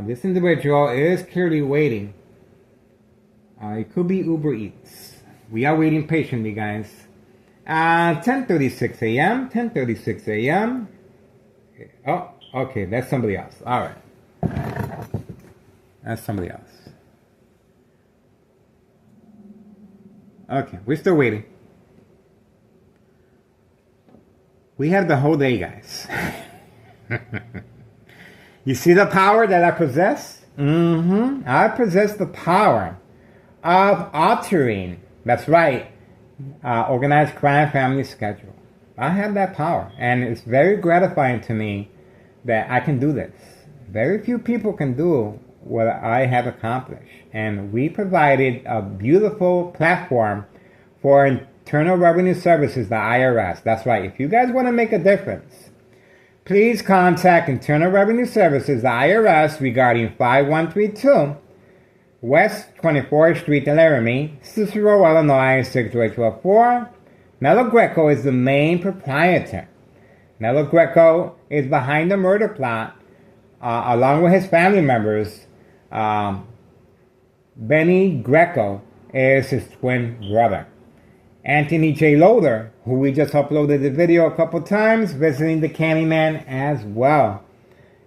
This individual is clearly waiting. It could be Uber Eats. We are waiting patiently, guys. 10:36 a.m. 10:36 a.m. Oh, okay, that's somebody else. All right. That's somebody else. Okay, we're still waiting. We have the whole day, guys. You see the power that I possess? I possess the power of altering, that's right, organized crime family schedule. I have that power, and it's very gratifying to me that I can do this. Very few people can do what I have accomplished, and we provided a beautiful platform for Internal Revenue Services, the IRS. That's right. If you guys want to make a difference, please contact Internal Revenue Services, the IRS, regarding 5132 West 24th Street, Laramie, Cicero, Illinois 62824. Nello Greco is the main proprietor. Nello Greco is behind the murder plot, along with his family members. Benny Greco is his twin brother. Anthony J. Loader, who we just uploaded the video a couple times, visiting the Candyman as well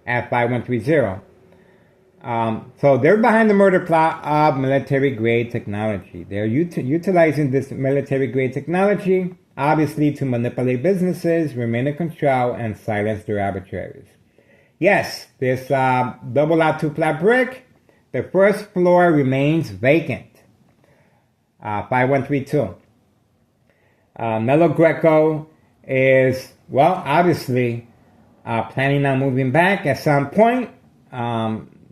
at 5130. So they're behind the murder plot of military-grade technology. They're utilizing this military-grade technology, obviously, to manipulate businesses, remain in control, and silence their arbitraries. Yes, this double lot two-flat brick, the first floor remains vacant. 5132. Nello Greco is, well, obviously planning on moving back at some point.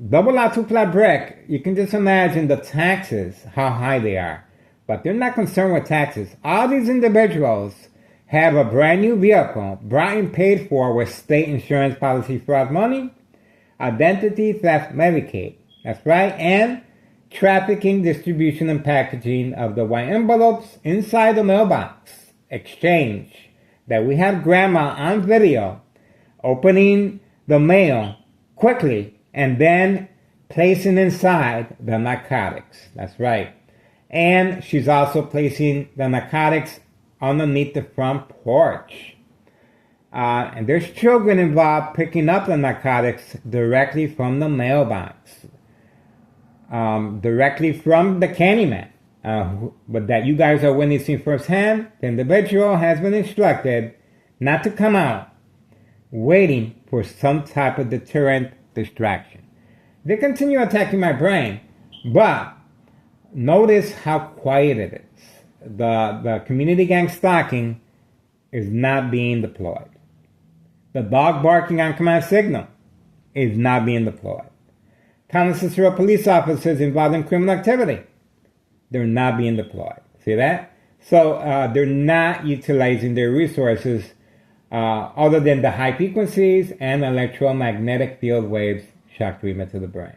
Double lot two-flat brick, you can just imagine the taxes, how high they are. But they're not concerned with taxes. All these individuals have a brand new vehicle brought and paid for with state insurance policy fraud money, identity theft Medicaid. That's right, and trafficking, distribution, and packaging of the white envelopes inside the mailbox exchange that we have grandma on video opening the mail quickly and then placing inside the narcotics. That's right. And she's also placing the narcotics underneath the front porch. And there's children involved picking up the narcotics directly from the mailbox. Directly from the Candyman. But that you guys are witnessing firsthand, the individual has been instructed not to come out, waiting for some type of deterrent distraction. They continue attacking my brain, but Notice how quiet it is. The community gang stalking is not being deployed. The dog barking on command signal is not being deployed. Countless of police officers involved in criminal activity, they're not being deployed. See that? So they're not utilizing their resources other than the high frequencies and electromagnetic field waves shock treatment to the brain.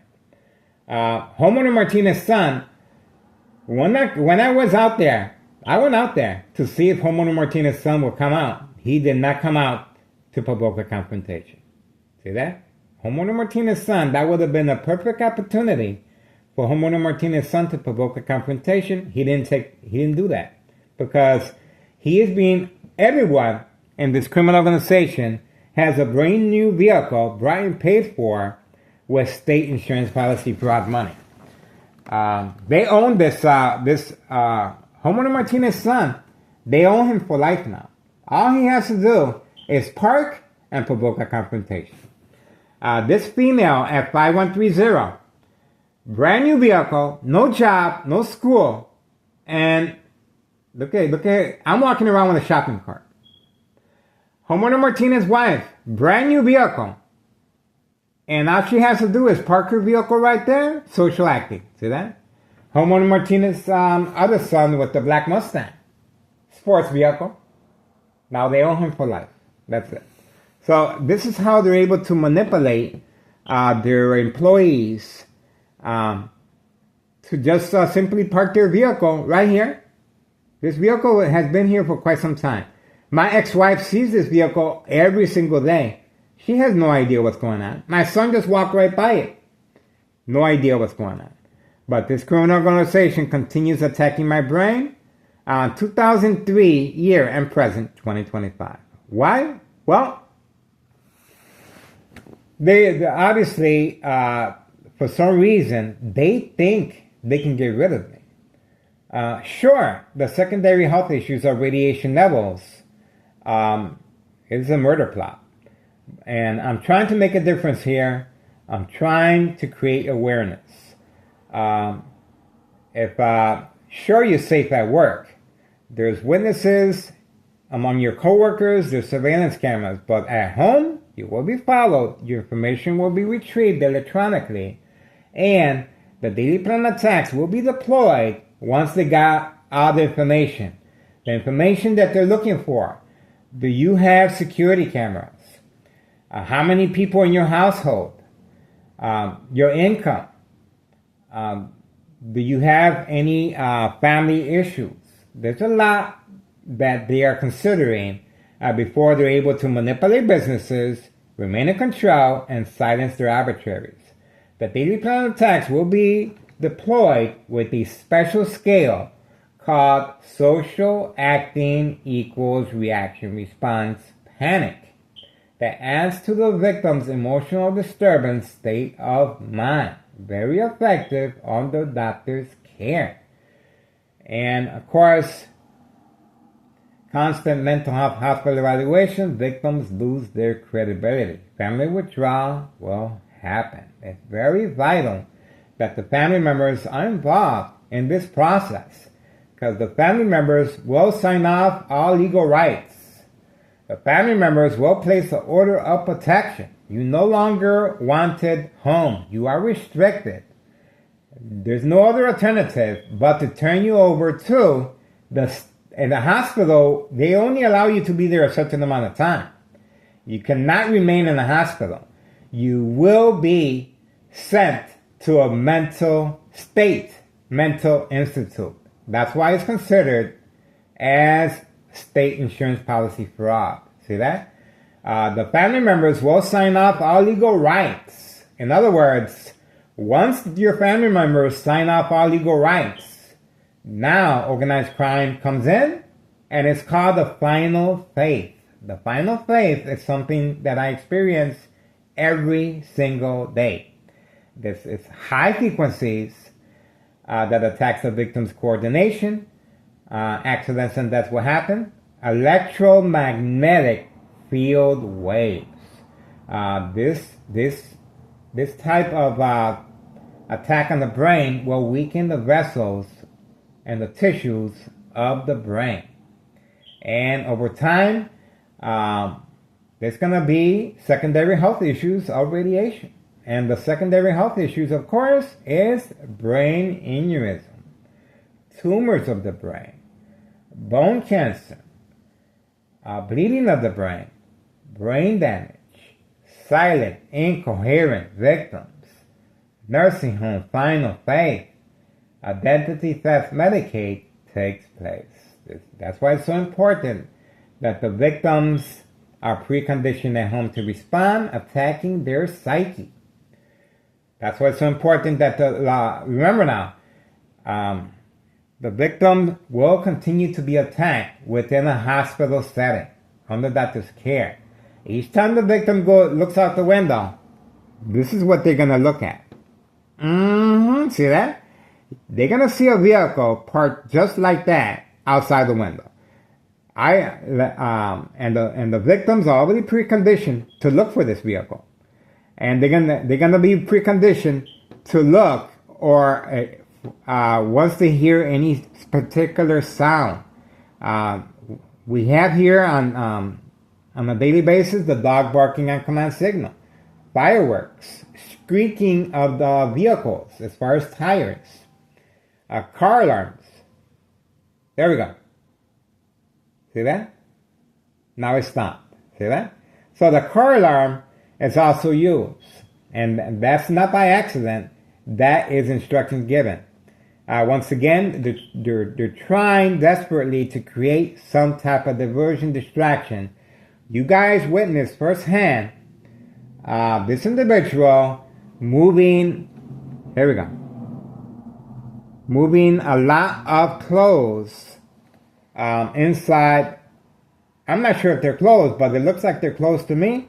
Homeowner Martinez's son, when I was out there, I went out there to see if Homeowner Martinez's son would come out. He did not come out to provoke a confrontation. See that? Homeowner Martinez's son, that would have been a perfect opportunity for Homeowner Martinez's son to provoke a confrontation. He didn't do that because he is being, everyone in this criminal organization has a brand new vehicle, brought and paid for with state insurance policy fraud money. They own this Homeowner Martinez's son. They own him for life now. All he has to do is park and provoke a confrontation. This female at 5130, brand new vehicle, no job, no school, and look at, I'm walking around with a shopping cart. Homeowner Martinez's wife, brand new vehicle, and all she has to do is park her vehicle right there, social acting. See that? Homeowner Martinez's other son with the black Mustang, sports vehicle. Now they own him for life. That's it. So this is how they're able to manipulate their employees to just simply park their vehicle right here. This vehicle has been here for quite some time. My ex-wife sees this vehicle every single day. She has no idea what's going on. My son just walked right by it. No idea what's going on. But this criminal organization continues attacking my brain. 2003 year and present, 2025. Why? Well, they obviously, for some reason, they think they can get rid of me. Sure, the secondary health issues of radiation levels is a murder plot. And I'm trying to make a difference here. I'm trying to create awareness. Sure, you're safe at work. There's witnesses among your coworkers, there's surveillance cameras, but at home, you will be followed, your information will be retrieved electronically, and the daily plan attacks will be deployed once they got all the information that they're looking for. Do you have security cameras? How many people in your household? Your income? Do you have any family issues? There's a lot that they are considering before they're able to manipulate businesses, remain in control, and silence their adversaries. The daily plan attacks will be deployed with a special scale called social acting equals reaction response panic that adds to the victim's emotional disturbance state of mind. Very effective under doctor's care. And of course, constant mental health hospital evaluation, victims lose their credibility. Family withdrawal will happen. It's very vital that the family members are involved in this process because the family members will sign off all legal rights. The family members will place an order of protection. You no longer wanted home. You are restricted. There's no other alternative but to turn you over to in the hospital. They only allow you to be there a certain amount of time. You cannot remain in the hospital. You will be sent to a mental institute. That's why it's considered as state insurance policy fraud. See that? The family members will sign off all legal rights. In other words, once your family members sign off all legal rights, now organized crime comes in, and it's called the final faith. The final faith is something that I experience every single day. This is high frequencies that attacks the victim's coordination. Accidents and deaths will happen. Electromagnetic field waves. This type of attack on the brain will weaken the vessels and the tissues of the brain. And over time, there's going to be secondary health issues of radiation. And the secondary health issues, of course, is brain aneurysm, tumors of the brain, bone cancer, bleeding of the brain, brain damage, silent, incoherent victims, nursing home final phase, identity theft Medicaid takes place. That's why it's so important that the victims are preconditioned at home to respond, attacking their psyche. That's why it's so important that remember now, the victim will continue to be attacked within a hospital setting, under doctor's care. Each time the victim looks out the window, this is what they're going to look at. See that? They're going to see a vehicle parked just like that outside the window. And the victims are already preconditioned to look for this vehicle. And they're gonna be preconditioned to look or once they hear any particular sound. We have here on a daily basis the dog barking on command signal, fireworks, squeaking of the vehicles as far as tires, car alarms. There we go. See that? Now it stopped. See that? So the car alarm is also used. And that's not by accident. That is instructions given. Once again, they're trying desperately to create some type of diversion, distraction. You guys witnessed firsthand this individual moving, here we go, moving a lot of clothes inside. I'm not sure if they're closed, but it looks like they're closed to me.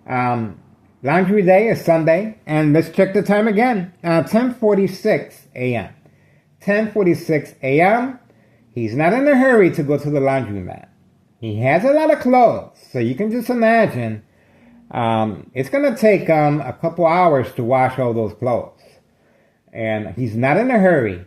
Laundry day is Sunday, and let's check the time again. 10:46 a.m. 10:46 a.m. He's not in a hurry to go to the laundromat. He has a lot of clothes, so you can just imagine it's going to take a couple hours to wash all those clothes. And he's not in a hurry.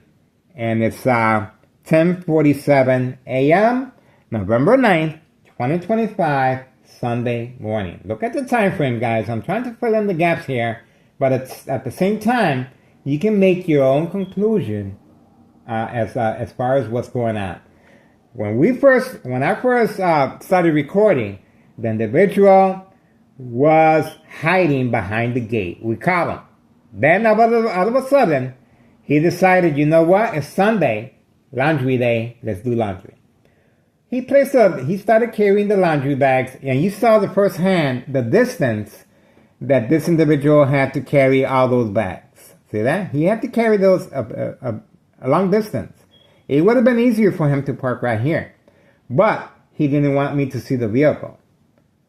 And it's 10:47 a.m., November 9th, 2025, Sunday morning. Look at the time frame, guys. I'm trying to fill in the gaps here, but it's, at the same time, you can make your own conclusion as far as what's going on. When I first started recording, the individual was hiding behind the gate. We caught him. Then all of a sudden, he decided, you know what? It's Sunday, laundry day. Let's do laundry. He started carrying the laundry bags, and you saw the first hand the distance that this individual had to carry all those bags. See that? He had to carry those a long distance. It would have been easier for him to park right here, but he didn't want me to see the vehicle.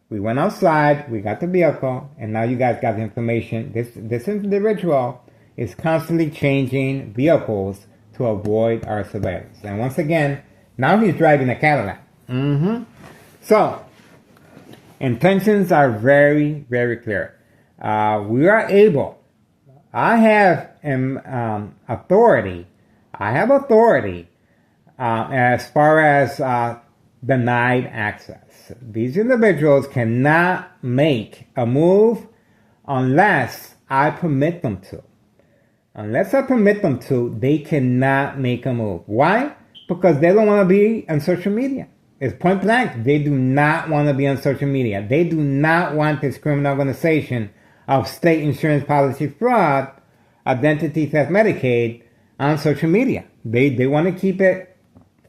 We went outside, we got the vehicle, and now you guys got the information. This individual is constantly changing vehicles to avoid our surveillance. And once again, now he's driving a Cadillac. So, intentions are very, very clear. We are able. I have authority. I have authority as far as denied access. These individuals cannot make a move unless I permit them to. Unless I permit them to, they cannot make a move. Why? Because they don't want to be on social media. It's point blank. They do not want to be on social media. They do not want this criminal organization of state insurance policy fraud, identity theft Medicaid on social media. They want to keep it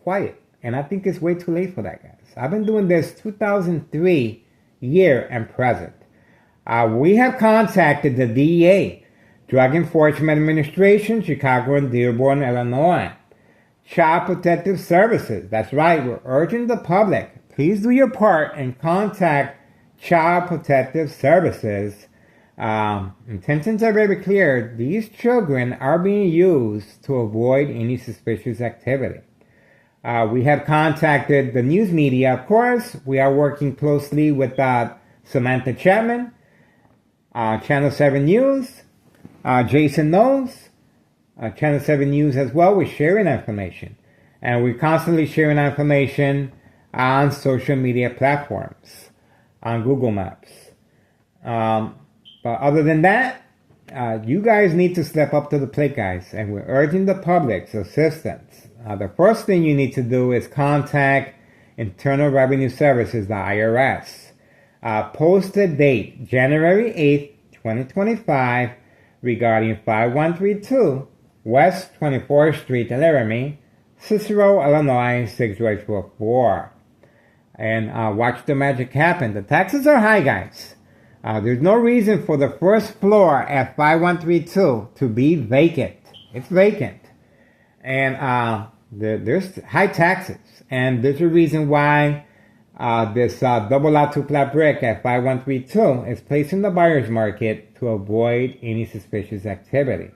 quiet. And I think it's way too late for that, guys. I've been doing this 2003 year and present. We have contacted the DEA, Drug Enforcement Administration, Chicago and Dearborn, Illinois. Child Protective Services. That's right. We're urging the public. Please do your part and contact Child Protective Services. Intentions are very clear. These children are being used to avoid any suspicious activity. We have contacted the news media, of course. We are working closely with Samantha Chapman, Channel 7 News, Jason Knowles, Channel 7 News as well. We're sharing information. And we're constantly sharing information on social media platforms, on Google Maps. But other than that, you guys need to step up to the plate, guys. And we're urging the public's assistance. The first thing you need to do is contact Internal Revenue Services, the IRS. Posted date, January 8th, 2025, regarding 5132 West 24th Street, Laramie, Cicero, Illinois, 62844. And watch the magic happen. The taxes are high, guys. There's no reason for the first floor at 5132 to be vacant. It's vacant. And there's high taxes. And there's a reason why this double lot two flat brick at 5132 is placed in the buyer's market to avoid any suspicious activity.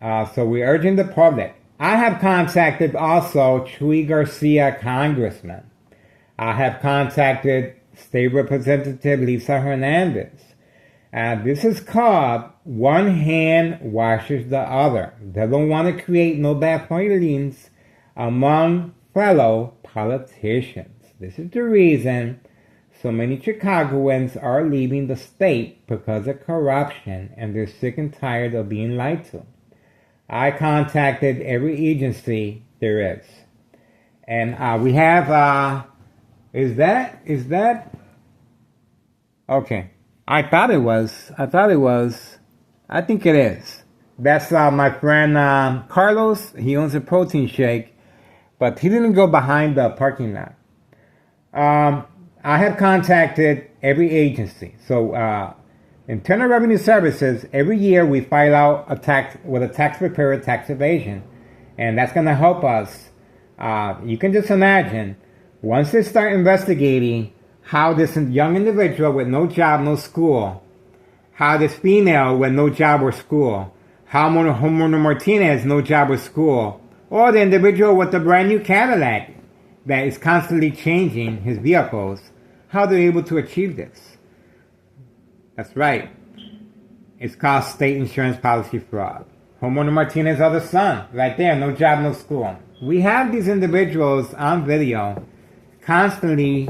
So we're urging the public. I have contacted also Chuy Garcia, Congressman. I have contacted State Representative Lisa Hernandez. This is called one hand washes the other. They don't want to create no bad feelings among fellow politicians. This is the reason so many Chicagoans are leaving the state because of corruption, and they're sick and tired of being lied to. I contacted every agency there is. And we have, is that? Okay. I think it is. That's my friend Carlos. He owns a protein shake, but he didn't go behind the parking lot. I have contacted every agency. So, Internal Revenue Services, every year we file out a tax with a tax preparer, tax evasion, and that's going to help us. You can just imagine, once they start investigating how this young individual with no job, no school, how this female with no job or school, how Homeowner Martinez, no job or school, or the individual with the brand new Cadillac that is constantly changing his vehicles, how they're able to achieve this. That's right. It's called state insurance policy fraud. Homeowner Martinez other son, right there, no job, no school. We have these individuals on video constantly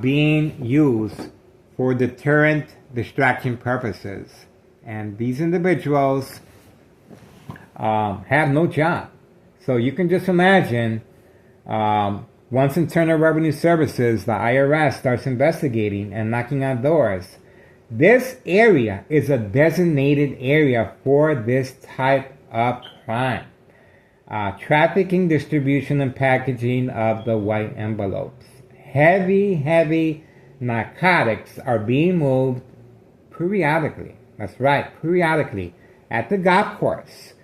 being used for deterrent distraction purposes. And these individuals have no job. So you can just imagine, once Internal Revenue Services, the IRS, starts investigating and knocking on doors, this area is a designated area for this type of crime. Trafficking, distribution, and packaging of the white envelopes. Heavy narcotics are being moved periodically. That's right, periodically. At the golf course.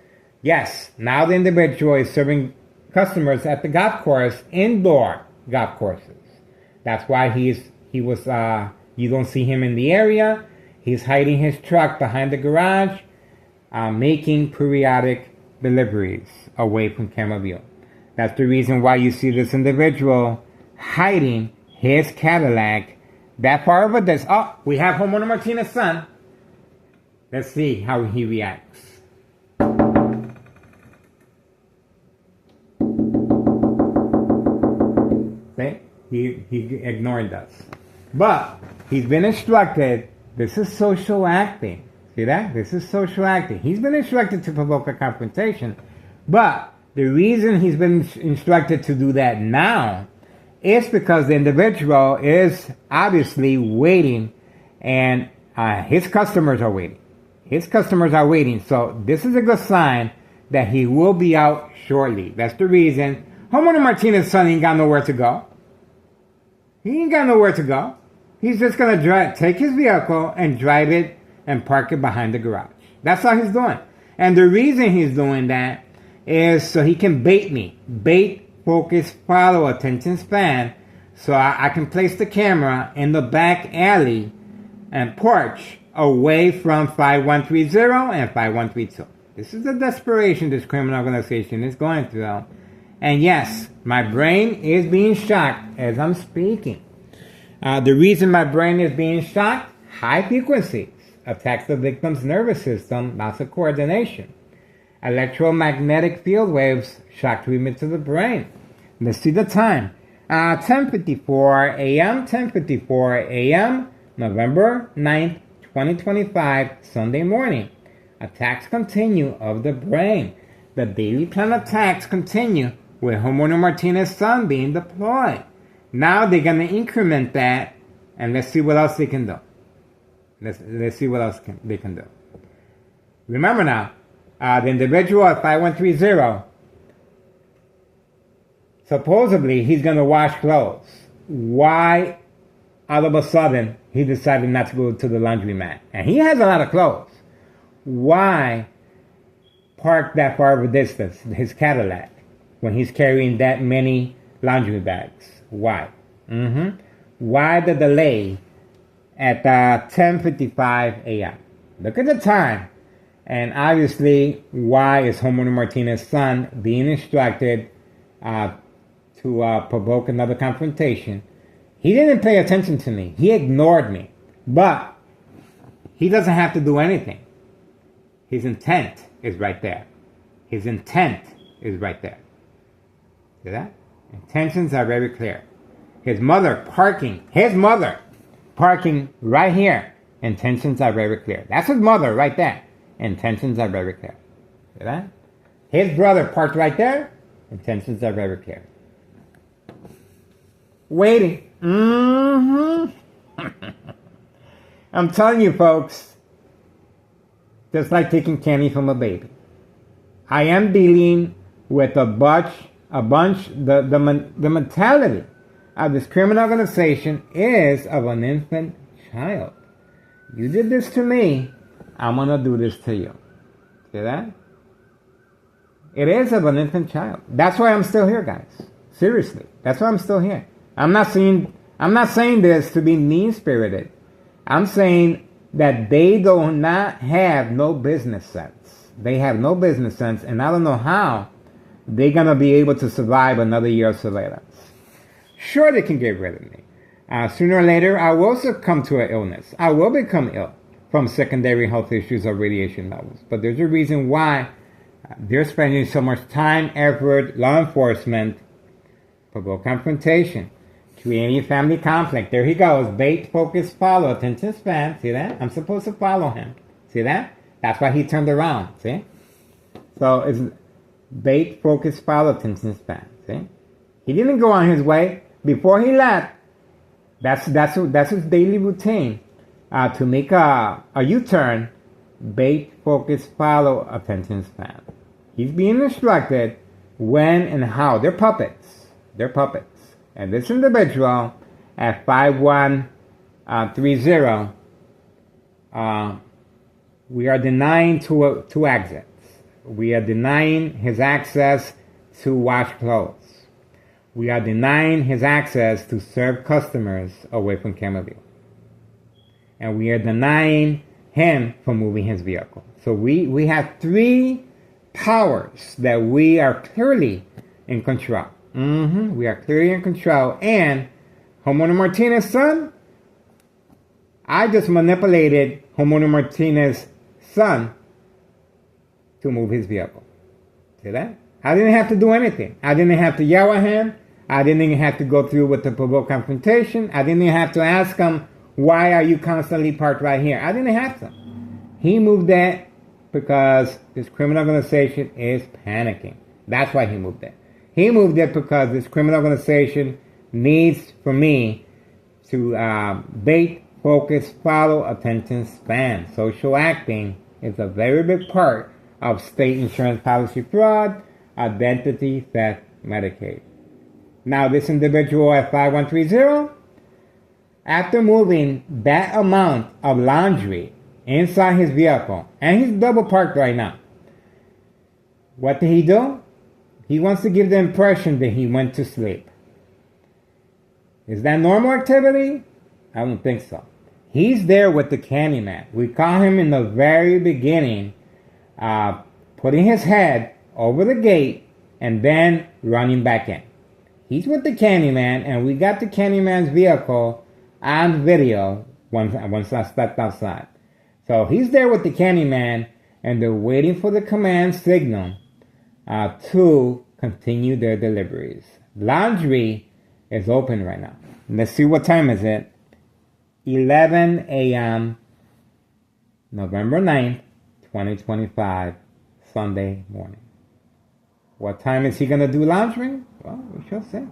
Yes, now the individual is serving customers at the golf course, indoor golf courses. That's why you don't see him in the area. He's hiding his truck behind the garage, making periodic deliveries away from camera view. That's the reason why you see this individual hiding his Cadillac that far over this. Oh, we have Homeowner Martinez's son. Let's see how he reacts. See? He ignored us. But he's been instructed, this is social acting. See that? This is social acting. He's been instructed to provoke a confrontation. But the reason he's been instructed to do that now is because the individual is obviously waiting, and his customers are waiting. His customers are waiting. So this is a good sign that he will be out shortly. That's the reason. Homeowner Martinez's son ain't got nowhere to go. He ain't got nowhere to go. He's just going to take his vehicle and drive it and park it behind the garage. That's all he's doing. And the reason he's doing that is so he can bait me. Bait, focus, follow, attention span. So I can place the camera in the back alley and porch away from 5130 and 5132. This is the desperation this criminal organization is going through. And yes, my brain is being shocked as I'm speaking. The reason my brain is being shocked, high frequencies attacks the victim's nervous system, loss of coordination. Electromagnetic field waves shock treatment to the brain. Let's see the time. 10:54 a.m., 10:54 a.m., November 9th, 2025, Sunday morning. Attacks continue of the brain. The daily plan attacks continue with Homero Martinez's son being deployed. Now they're going to increment that, and let's see what else they can do. Let's see what else they can do. Remember now, the individual at 5130, supposedly he's going to wash clothes. Why all of a sudden he decided not to go to the laundromat? And he has a lot of clothes. Why park that far of a distance, his Cadillac, when he's carrying that many laundry bags? Why? Why the delay at 10:55 a.m.? Look at the time. And obviously, why is Homero Martinez's son being instructed to provoke another confrontation? He didn't pay attention to me. He ignored me. But he doesn't have to do anything. His intent is right there. His intent is right there. See that? Intentions are very clear. His mother parking right here. Intentions are very clear. That's his mother right there. Intentions are very clear. See that? His brother parked right there. Intentions are very clear. Waiting. I'm telling you, folks, just like taking candy from a baby. I am dealing with the mentality of this criminal organization is of an infant child. You did this to me, I'm going to do this to you. See that? It is of an infant child. That's why I'm still here, guys. Seriously. That's why I'm still here. I'm not saying this to be mean-spirited. I'm saying that they do not have no business sense. They have no business sense, and I don't know how they're going to be able to survive another year of surveillance. Sure, they can get rid of me. Sooner or later, I will succumb to an illness. I will become ill from secondary health issues or radiation levels. But there's a reason why they're spending so much time, effort, law enforcement, provoke confrontation, creating family conflict. There he goes. Bait, focus, follow, attention span. See that? I'm supposed to follow him. See that? That's why he turned around. See? So it's bait, focus, follow, attention span. See? He didn't go on his way. Before he left, that's his daily routine. To make a U-turn, bait, focus, follow, attention span. He's being instructed when and how. They're puppets. They're puppets. And this individual at 5130, we are denying two exits. We are denying his access to wash clothes. We are denying his access to serve customers away from Camerville. And we are denying him from moving his vehicle. So we have three powers that we are clearly in control. We are clearly in control. And Homero Martinez's son, I just manipulated Homero Martinez's son to move his vehicle. See that? I didn't have to do anything. I didn't have to yell at him. I didn't even have to go through with the provoke confrontation. I didn't even have to ask him, why are you constantly parked right here? I didn't have to. He moved that because this criminal organization is panicking. That's why he moved it. He moved it because this criminal organization needs for me to bait, focus, follow, attention span. Social acting is a very big part of state insurance policy fraud, identity theft, Medicaid. Now this individual at 5130, after moving that amount of laundry inside his vehicle, and he's double parked right now, what did he do? He wants to give the impression that he went to sleep. Is that normal activity? I don't think so. He's there with the Candyman. We caught him in the very beginning, putting his head over the gate and then running back in. He's with the Candyman, and we got the Candyman's vehicle on video once I stepped outside. So he's there with the Candyman, and they're waiting for the command signal to continue their deliveries. Landry is open right now. Let's see what time is it. 11 a.m. November 9th, 2025, Sunday morning. What time is he going to do laundry? Well, we shall see.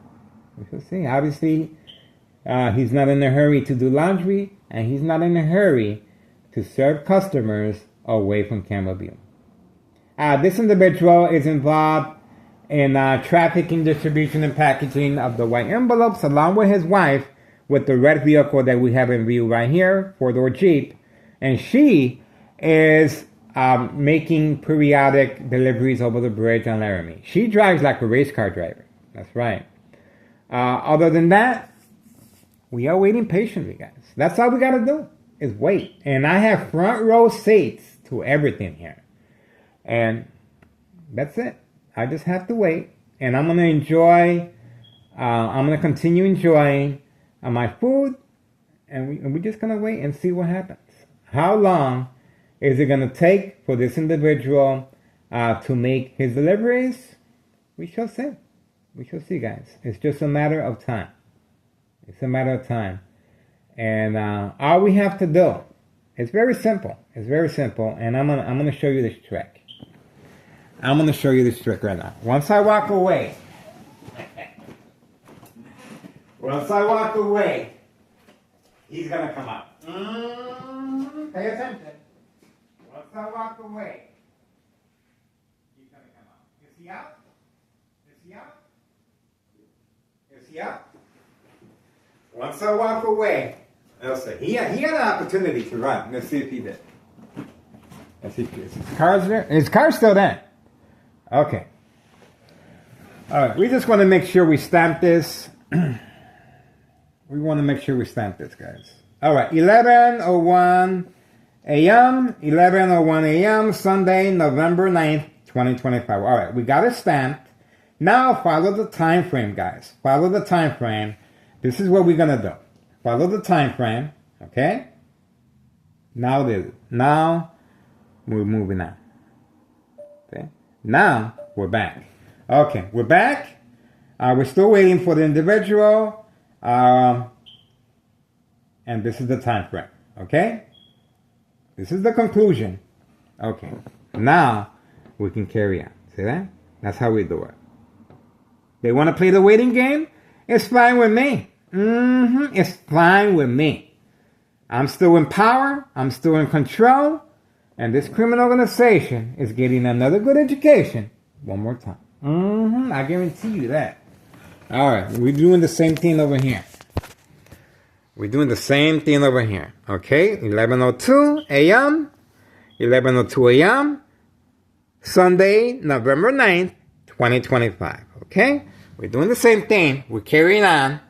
We shall see. Obviously, he's not in a hurry to do laundry, and he's not in a hurry to serve customers away from camera view. This individual is involved in trafficking, distribution, and packaging of the white envelopes, along with his wife, with the red vehicle that we have in view right here, four-door Jeep. And she is making periodic deliveries over the bridge on Laramie. She drives like a race car driver. That's right. Other than that, we are waiting patiently, guys. That's all we got to do, is wait. And I have front row seats to everything here. And that's it. I just have to wait. And I'm going to enjoy, I'm going to continue enjoying my food. And we're just going to wait and see what happens. How long is it going to take for this individual to make his deliveries? We shall see. We shall see, guys. It's just a matter of time. It's a matter of time. And all we have to do, it's very simple. It's very simple. And I'm gonna show you this trick. I'm going to show you this trick right now. Once I walk away, he's going to come up. Pay attention. Once I walk away, he's going to come up. Is he out? Is he out? Is he out? Once I walk away, I'll say, he had an opportunity to run. Let's see if he did. Let's see if his car's there. His car's still there. Okay. All right. We just want to make sure we stamp this. We want to make sure we stamp this, guys. All right. 11:01 a.m. 11:01 a.m. Sunday, November 9th, 2025. All right. We got it stamped. Now follow the time frame, guys. Follow the time frame. This is what we're going to do. Follow the time frame. Okay? Now we're moving on. Okay? Now, we're back. Okay, we're back. We're still waiting for the individual. And this is the time frame. Okay? This is the conclusion. Okay. Now, we can carry on. See that? That's how we do it. They want to play the waiting game? It's fine with me. It's fine with me. I'm still in power. I'm still in control. And this criminal organization is getting another good education one more time. I guarantee you that. All right, we're doing the same thing over here. We're doing the same thing over here. Okay, 11:02 a.m. 11:02 a.m. Sunday, November 9th, 2025. Okay, we're doing the same thing. We're carrying on.